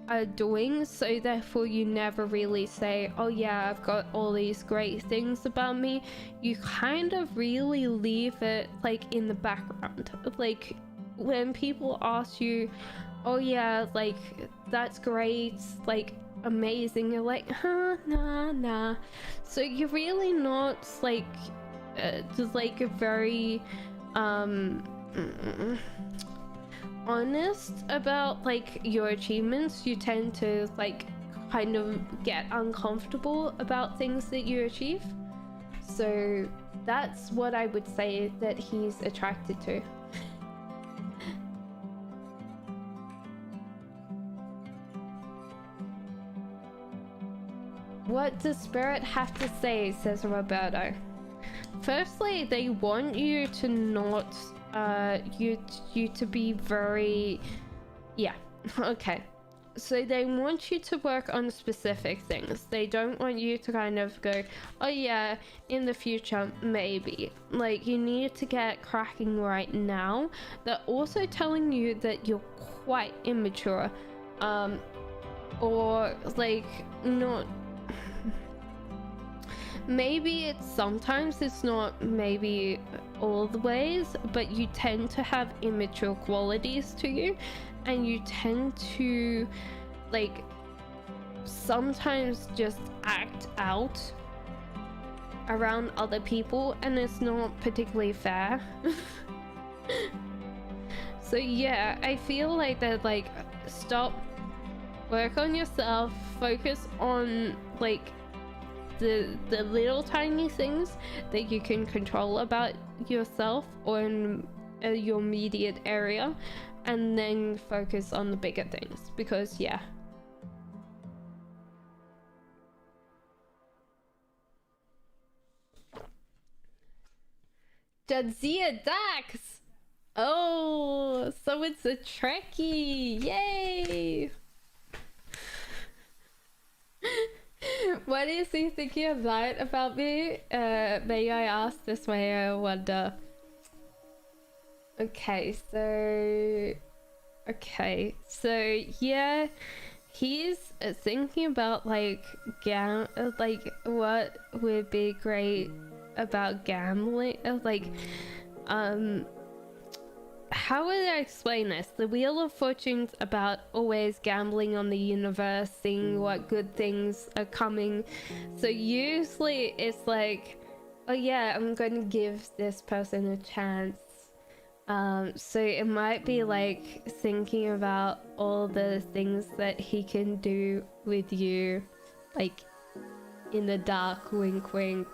A: are doing, so therefore you never really say, oh yeah, I've got all these great things about me. You kind of really leave it like in the background. Like, when people ask you, oh yeah, like, that's great, like, amazing, you're like, huh, nah. So you're really not like just like very honest about like your achievements. You tend to like kind of get uncomfortable about things that you achieve. So that's what I would say that he's attracted to. What does Spirit have to say, says Roberto. Firstly, they want you to not, you to be very, yeah, okay. So they want you to work on specific things. They don't want you to kind of go, oh yeah, in the future, maybe. Like, you need to get cracking right now. They're also telling you that you're quite immature, or like not. Maybe it's not maybe all the ways, but you tend to have immature qualities to you, and you tend to like sometimes just act out around other people, and it's not particularly fair. So yeah, I feel like that, like, stop, work on yourself, focus on like the little tiny things that you can control about yourself or in your immediate area, and then focus on the bigger things, because yeah. Jadzia Dax! Oh, so it's a Trekkie! Yay! What is he thinking of that about me? May I ask this way, I wonder. Okay, yeah, he's thinking about like what would be great about gambling, like how would I explain this? The Wheel of Fortune's about always gambling on the universe, seeing what good things are coming. So usually it's like, oh yeah, I'm going to give this person a chance. So it might be like thinking about all the things that he can do with you, like in the dark, wink wink.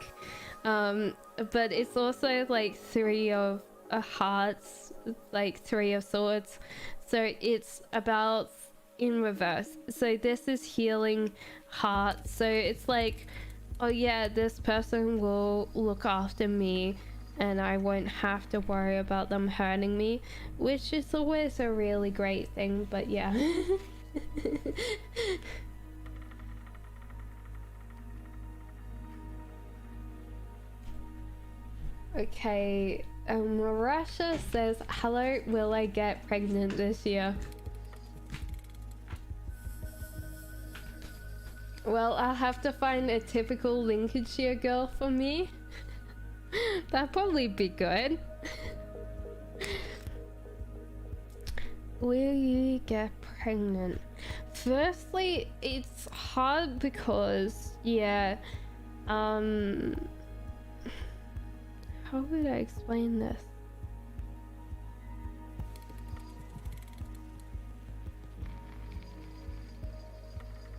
A: But it's also like 3 of hearts, like 3 of swords, so it's about in reverse. So this is healing heart, so it's like, oh yeah, this person will look after me and I won't have to worry about them hurting me, which is always a really great thing. But yeah. Okay, Marasha says, hello, will I get pregnant this year? Well, I'll have to find a typical Lincolnshire girl for me. That'd probably be good. Will you get pregnant? Firstly, it's hard because, yeah, how would I explain this?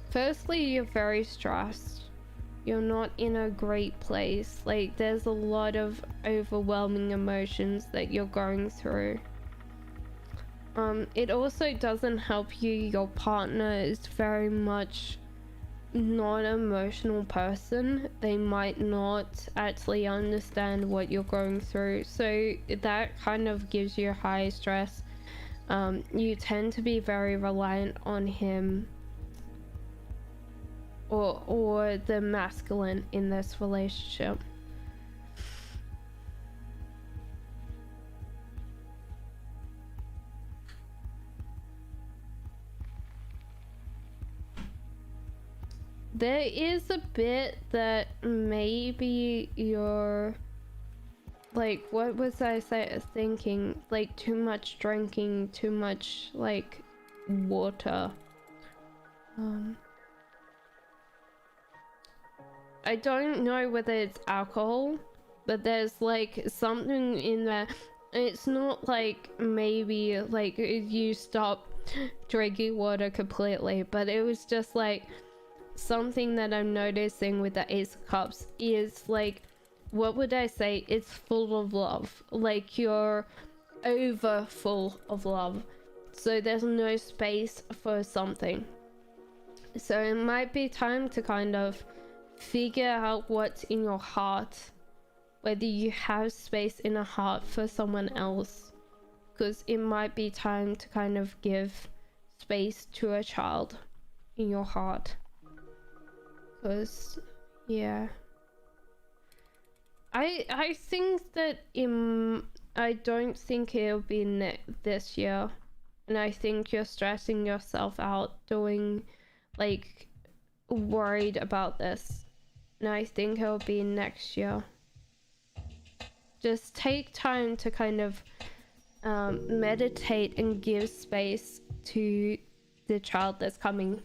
A: Firstly, you're very stressed. You're not in a great place. Like, there's a lot of overwhelming emotions that you're going through. It also doesn't help you. Your partner is very much not an emotional person. They might not actually understand what you're going through, so that kind of gives you high stress. You tend to be very reliant on him or the masculine in this relationship. There is a bit that maybe you're like, what was I thinking? Like, too much drinking, too much like water. I don't know whether it's alcohol, but there's like something in there. It's not like maybe like you stop drinking water completely, but it was just like something that I'm noticing with the Ace of Cups is like, what would I say? It's full of love. Like, you're over full of love. So there's no space for something. So it might be time to kind of figure out what's in your heart, whether you have space in a heart for someone else, because it might be time to kind of give space to a child in your heart. Because yeah, I think that I don't think it'll be this year, and I think you're stressing yourself out doing, like, worried about this, and I think it'll be next year. Just take time to kind of meditate and give space to the child that's coming.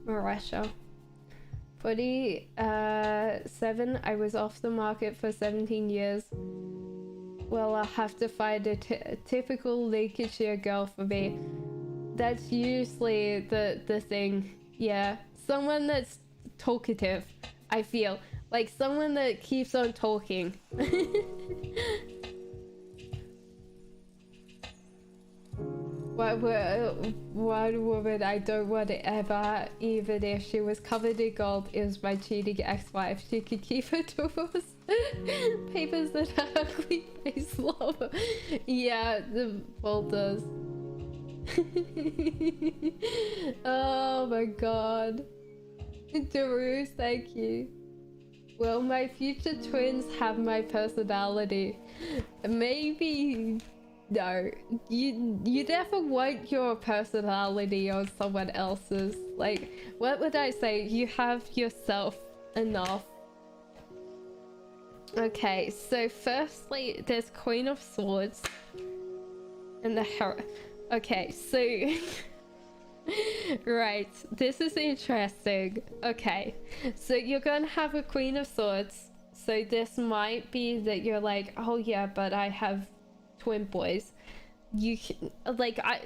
A: Marisha. 47, I was off the market for 17 years. Well, I'll have to find a typical Lincolnshire girl for me. That's usually the thing. Yeah, someone that's talkative, I feel. Like someone that keeps on talking. One woman I don't want to ever, even if she was covered in gold, is my cheating ex-wife. She could keep her divorce papers that her ugly face love. Yeah, the folders. Oh my god. Daru, thank you. Will my future twins have my personality? Maybe. No, you never want your personality on someone else's. Like, what would I say? You have yourself enough. Okay, so firstly, there's Queen of Swords and the Okay, so right, this is interesting. Okay, so you're gonna have a Queen of Swords. So this might be that you're like, oh yeah, but I have twin boys. You can, like, I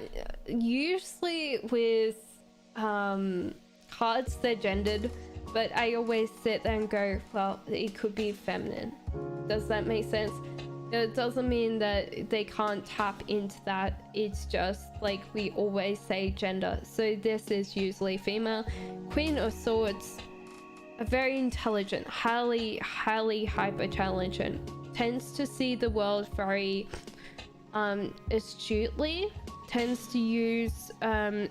A: usually with cards they're gendered, but I always sit there and go, well, it could be feminine. Does that make sense? It doesn't mean that they can't tap into that. It's just like we always say gender. So this is usually female. Queen of Swords, very intelligent, highly hyper intelligent, tends to see the world very astutely, tends to use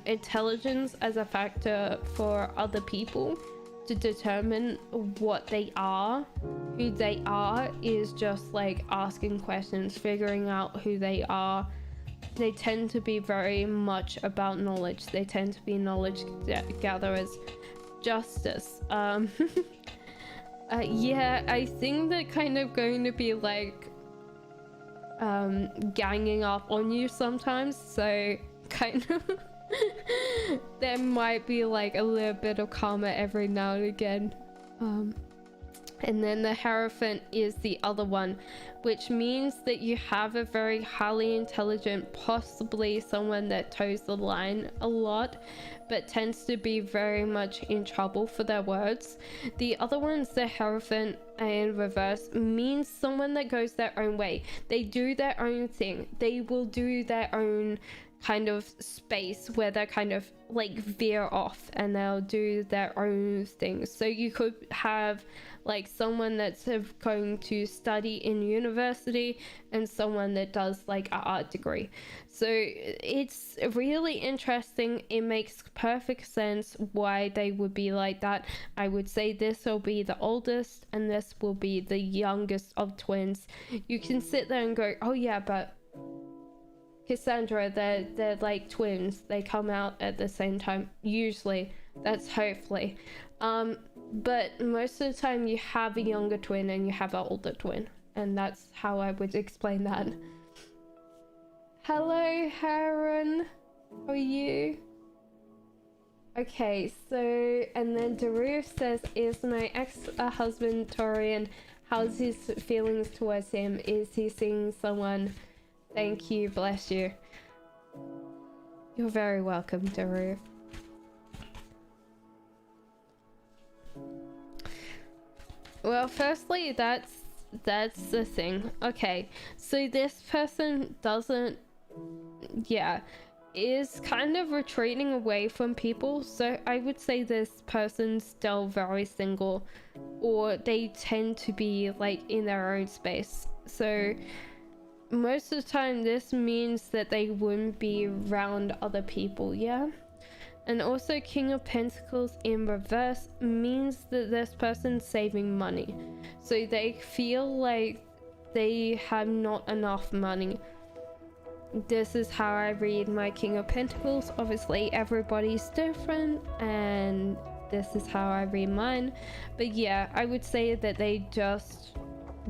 A: intelligence as a factor for other people to determine what they are. Who they are is just like asking questions, figuring out who they are. They tend to be very much about knowledge. They tend to be knowledge gatherers. Justice. Yeah, I think they're kind of going to be like ganging up on you sometimes, so kind of there might be like a little bit of karma every now and again. And then the Hierophant is the other one, which means that you have a very highly intelligent, possibly someone that toes the line a lot, but tends to be very much in trouble for their words. The other one's the Hierophant in reverse, means someone that goes their own way. They do their own thing. They will do their own kind of space where they're kind of like veer off and they'll do their own things. So you could have like someone that's going to study in university and someone that does like an art degree. So it's really interesting. It makes perfect sense why they would be like that. I would say this will be the oldest and this will be the youngest of twins. You can sit there and go, oh yeah, but Cassandra, they're like twins. They come out at the same time. Usually, that's hopefully. But most of the time you have a younger twin and you have an older twin. And that's how I would explain that. Hello, Haran. How are you? Okay, so, and then Daruf says, is my ex-husband Torian? How's his feelings towards him? Is he seeing someone? Thank you, bless you. You're very welcome, Daru. Well, firstly, that's the thing. Okay, so this person doesn't, yeah, is kind of retreating away from people. So I would say this person's still very single, or they tend to be like in their own space. So most of the time this means that they wouldn't be around other people, yeah? And also King of Pentacles in reverse means that this person's saving money. So they feel like they have not enough money. This is how I read my King of Pentacles. Obviously everybody's different and this is how I read mine. But yeah, I would say that they just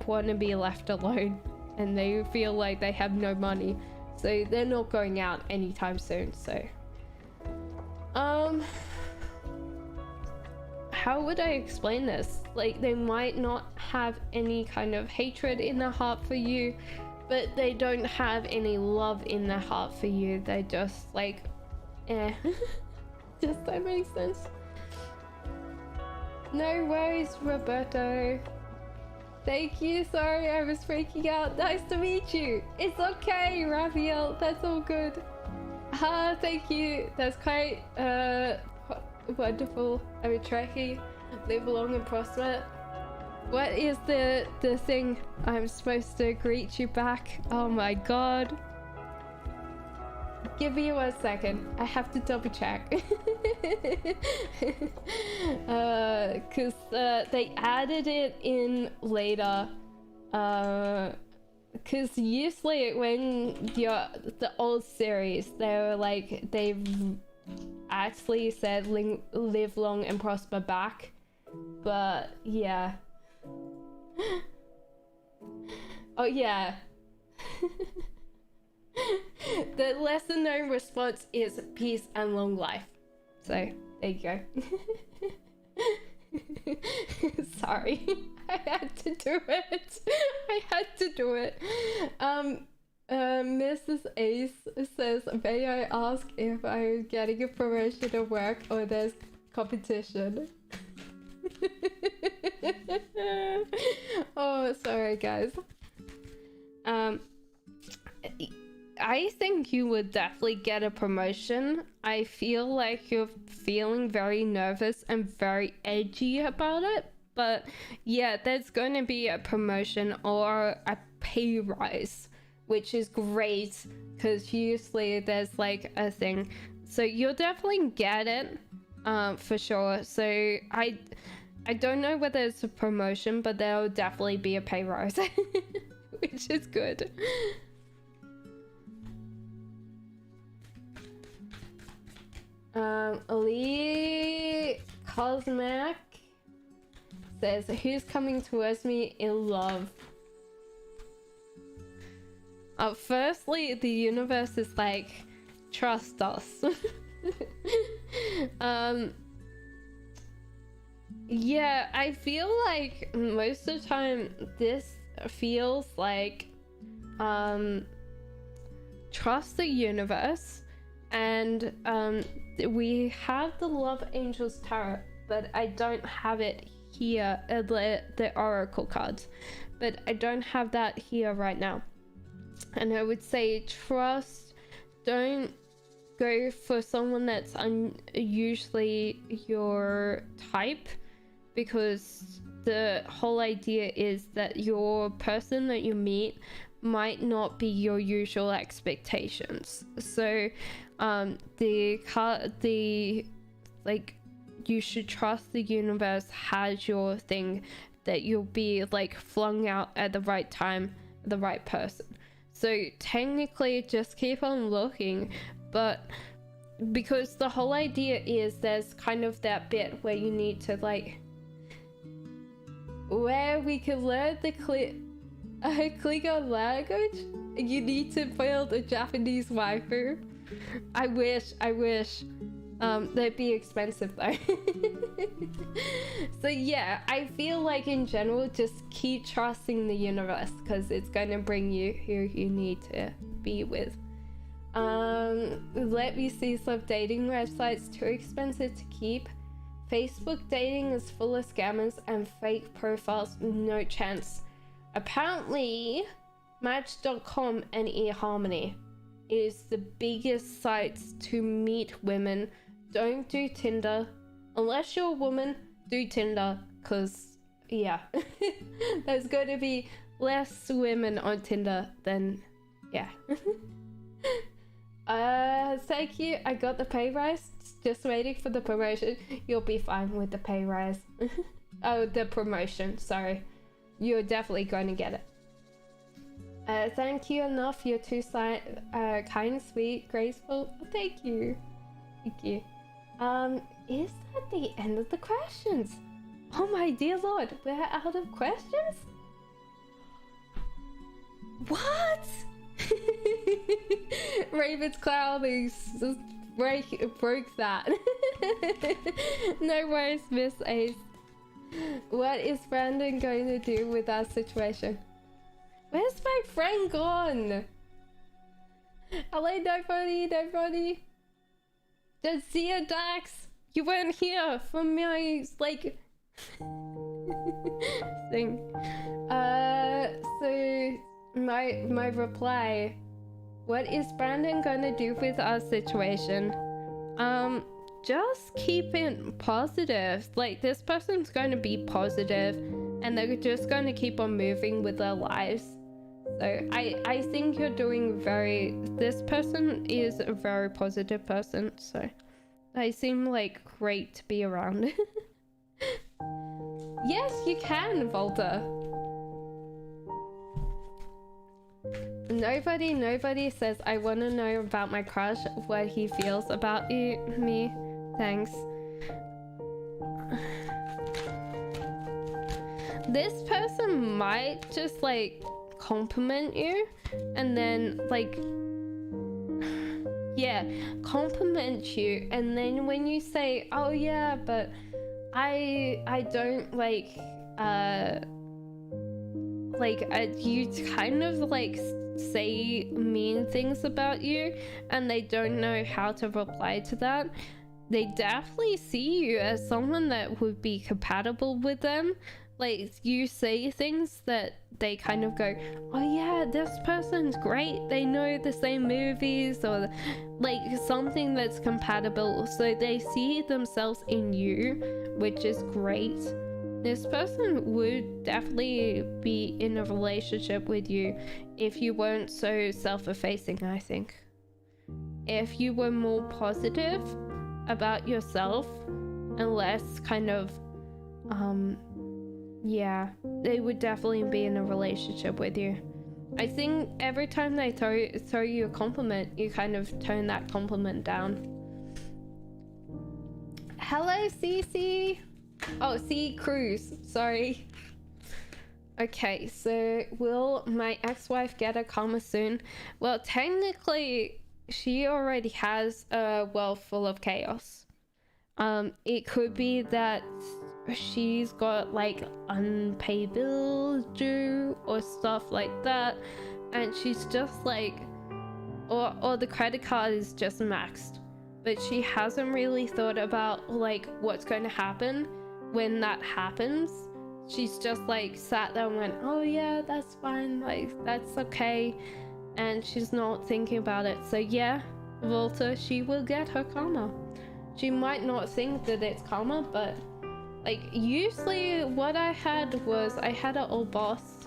A: want to be left alone. And they feel like they have no money, so they're not going out anytime soon. So how would I explain this? Like, they might not have any kind of hatred in their heart for you, but they don't have any love in their heart for you. They're just like, eh. Does that make sense? No worries, Roberto. Thank you, sorry I was freaking out. Nice to meet you. It's okay, Raphael, that's all good. Thank you. That's quite wonderful. I'm a Trekkie. Live long and prosper. What is the thing? I'm supposed to greet you back. Oh my god. Give me 1 second. I have to double check. Cause they added it in later. Cause usually when the old series, they were like, they've actually said live long and prosper back. But yeah. Oh yeah. The lesser known response is peace and long life. So there you go. Sorry, I had to do it. I had to do it. Mrs. Ace says, may I ask if I'm getting a promotion at work or there's competition? Oh, sorry guys. I think you would definitely get a promotion. I feel like you're feeling very nervous and very edgy about it. But yeah, there's going to be a promotion or a pay rise, which is great because usually there's like a thing. So you'll definitely get it for sure. So I don't know whether it's a promotion, but there'll definitely be a pay rise, which is good. Ali Cosmac says, who's coming towards me in love? Firstly, the universe is like, trust us. Yeah, I feel like most of the time this feels like trust the universe. And we have the Love Angels Tarot, but I don't have it here, the Oracle cards, but I don't have that here right now. And I would say trust, don't go for someone that's usually your type, because the whole idea is that your person that you meet might not be your usual expectations. So you should trust the universe has your thing, that you'll be like flung out at the right time, the right person. So technically just keep on looking, but because the whole idea is there's kind of that bit where you need to like, where we can learn the Klingon language, you need to build a Japanese waifu. I wish. They'd be expensive though. So yeah, I feel like in general, just keep trusting the universe because it's going to bring you who you need to be with. Let me see some dating websites. Too expensive to keep. Facebook dating is full of scammers and fake profiles. No chance. Apparently, Match.com and eHarmony is the biggest sites to meet women. Don't do Tinder. Unless you're a woman, do Tinder, because, yeah. There's going to be less women on Tinder than, yeah. Thank you. I got the pay rise. Just waiting for the promotion. You'll be fine with the pay rise. Oh, the promotion. Sorry. You're definitely going to get it. Thank you enough. You're too kind, sweet, graceful. Thank you. Thank you. Is that the end of the questions? Oh my dear lord, we're out of questions? What? Raven's clouding broke that. No worries, Miss Ace. What is Brandon going to do with our situation? Where's my friend gone? Hello, nobody. Jazia Dax, you weren't here for my, like, thing. So, my reply, what is Brandon gonna do with our situation? Just keep it positive. Like, this person's going to be positive and they're just going to keep on moving with their lives. So I think you're doing this person is a very positive person, so they seem like great to be around. Yes, you can, Volta. Nobody says, I want to know about my crush, what he feels about me. Thanks. This person might just like compliment you, and then like, yeah, compliment you, and then when you say, oh yeah, but I don't like you kind of like say mean things about you, and they don't know how to reply to that. They definitely see you as someone that would be compatible with them. Like, you say things that they kind of go, oh yeah, this person's great, they know the same movies, or like something that's compatible, so they see themselves in you, which is great. This person would definitely be in a relationship with you if you weren't so self-effacing, I think. If you were more positive about yourself and less kind of yeah, they would definitely be in a relationship with you. I think every time they throw you a compliment, you kind of tone that compliment down. Hello, Cece. Oh, C Cruz, sorry. Okay, so will my ex-wife get a comma soon? Well, technically she already has a well full of chaos. It could be that she's got like unpaid bills due or stuff like that, and she's just like, or the credit card is just maxed, but she hasn't really thought about like what's going to happen when that happens. She's just like sat there and went, oh yeah, that's fine, like that's okay, and she's not thinking about it. So yeah, Volta, she will get her karma. She might not think that it's karma, but like usually what I had was, I had an old boss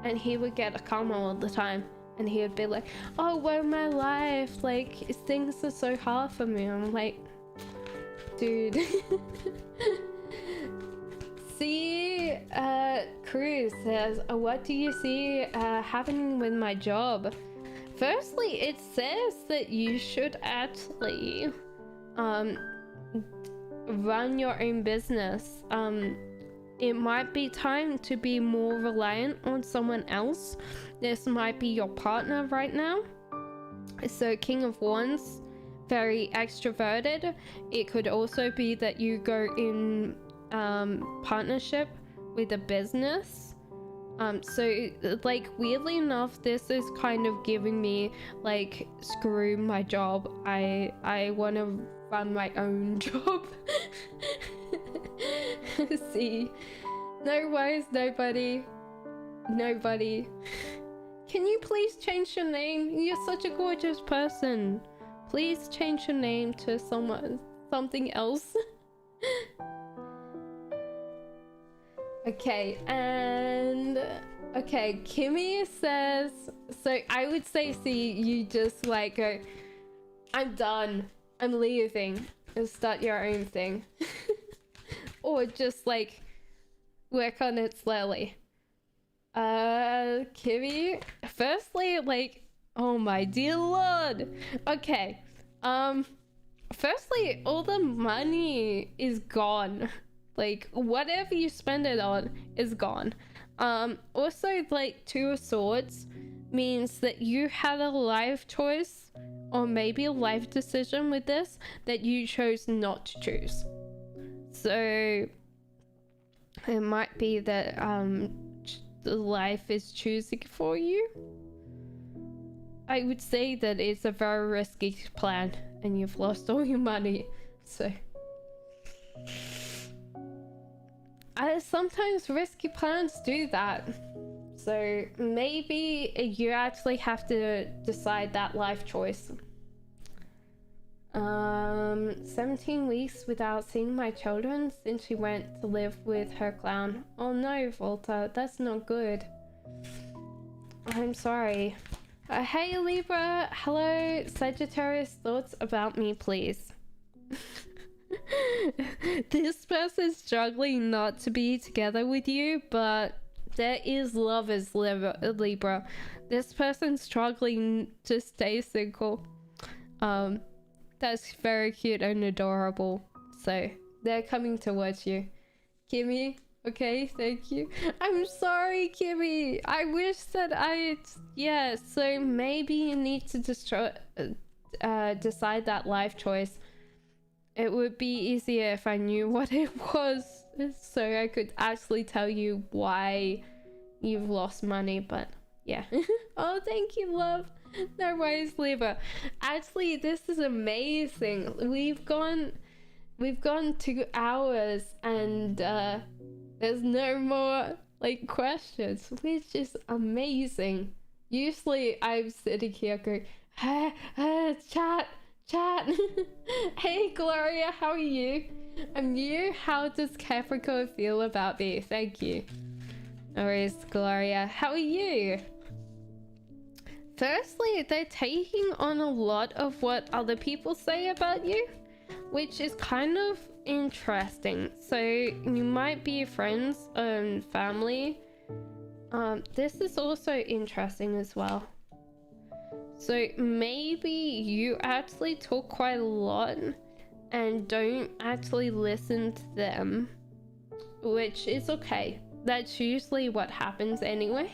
A: and he would get a karma all the time, and he would be like, oh well, my life, like things are so hard for me. I'm like, dude. See, Cruz says, what do you see happening with my job? Firstly, it says that you should actually run your own business. It might be time to be more reliant on someone else. This might be your partner right now. So King of Wands, very extroverted. It could also be that you go in partnership with a business. So like weirdly enough, this is kind of giving me like, screw my job, I want to run my own job. See, no worries, nobody. Can you please change your name? You're such a gorgeous person. Please change your name to something else. Okay, and okay, Kimmy says, so I would say, see, you just like go, I'm done, I'm leaving, and start your own thing. Or just like work on it slowly. Kimmy, firstly, like, oh my dear lord. Okay, firstly, all the money is gone. Like, whatever you spend it on is gone. Also, like, Two of Swords means that you had a life choice, or maybe a life decision with this, that you chose not to choose. So it might be that the life is choosing for you. I would say that it's a very risky plan, and you've lost all your money. So sometimes risky plans do that. So maybe you actually have to decide that life choice. 17 weeks without seeing my children since she went to live with her clown. Oh no, Volta, that's not good. I'm sorry. Hey Libra, hello Sagittarius, thoughts about me please. This person's struggling not to be together with you, but there is love as Libra. This person's struggling to stay single. That's very cute and adorable. So they're coming towards you. Kimmy, Okay, thank you. I'm sorry, Kimmy. I wish that yeah, so maybe you need to decide that life choice. It would be easier if I knew what it was, so I could actually tell you why you've lost money, but yeah. Oh, thank you, love. No worries, Libra. Actually, this is amazing. We've gone 2 hours and there's no more like questions, which is amazing. Usually I'm sitting here going, chat. Hey Gloria, how are you? I'm new. How does Capricorn feel about me? Thank you. No worries, Gloria. How are you? Firstly, they're taking on a lot of what other people say about you, which is kind of interesting. So you might be friends and family. This is also interesting as well. So maybe you actually talk quite a lot and don't actually listen to them, which is okay. That's usually what happens anyway.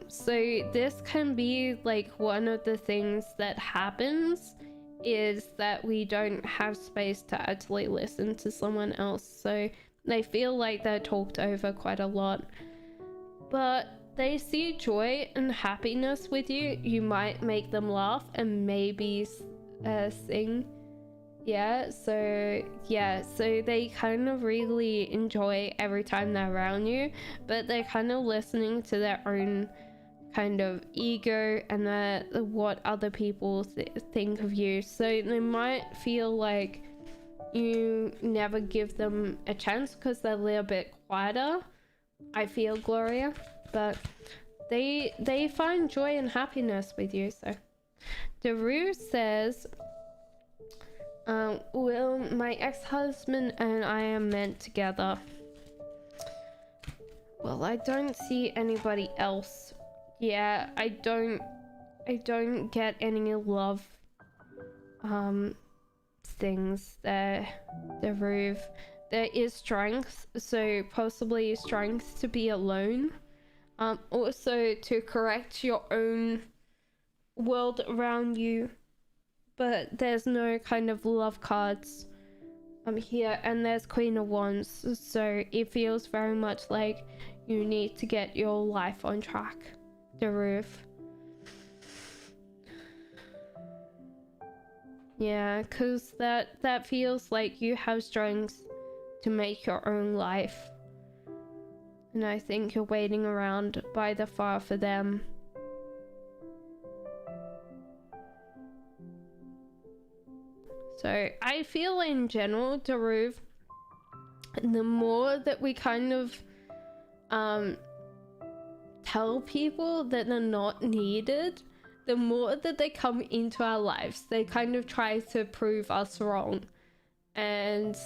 A: So this can be like one of the things that happens is that we don't have space to actually listen to someone else, so they feel like they're talked over quite a lot, but they see joy and happiness with you. You might make them laugh and maybe sing. So they kind of really enjoy every time they're around you, but they're kind of listening to their own kind of ego and what other people think of you. So they might feel like you never give them a chance because they're a little bit quieter, I feel, Gloria, but they find joy and happiness with you. So Daru says, well, my ex-husband and I are meant together. Well, I don't see anybody else. Yeah, I don't get any love things there, Daru. There is strength, so possibly strength to be alone. Also to correct your own world around you. But there's no kind of love cards here, and there's Queen of Wands, so it feels very much like you need to get your life on track, the roof. Yeah, because that feels like you have strength to make your own life, and I think you're waiting around by the fire for them. So I feel in general, Daruv, the more that we kind of tell people that they're not needed, the more that they come into our lives. They kind of try to prove us wrong. And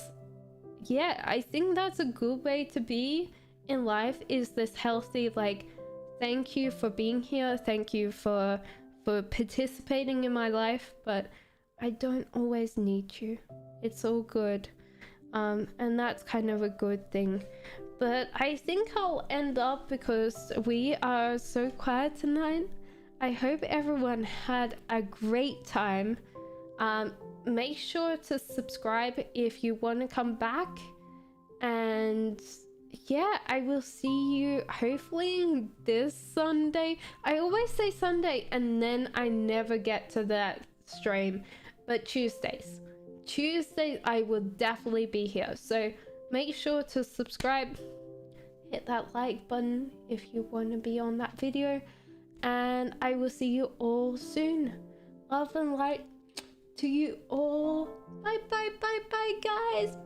A: yeah, I think that's a good way to be in life, is this healthy, like, thank you for being here, thank you for participating in my life, but I don't always need you. It's all good. And that's kind of a good thing. But I think I'll end up, because we are so quiet tonight. I hope everyone had a great time. Make sure to subscribe if you want to come back. And yeah, I will see you hopefully this Sunday. I always say Sunday and then I never get to that stream. But Tuesdays I will definitely be here, so make sure to subscribe, hit that like button if you want to be on that video, and I will see you all soon. Love and light to you all. Bye guys.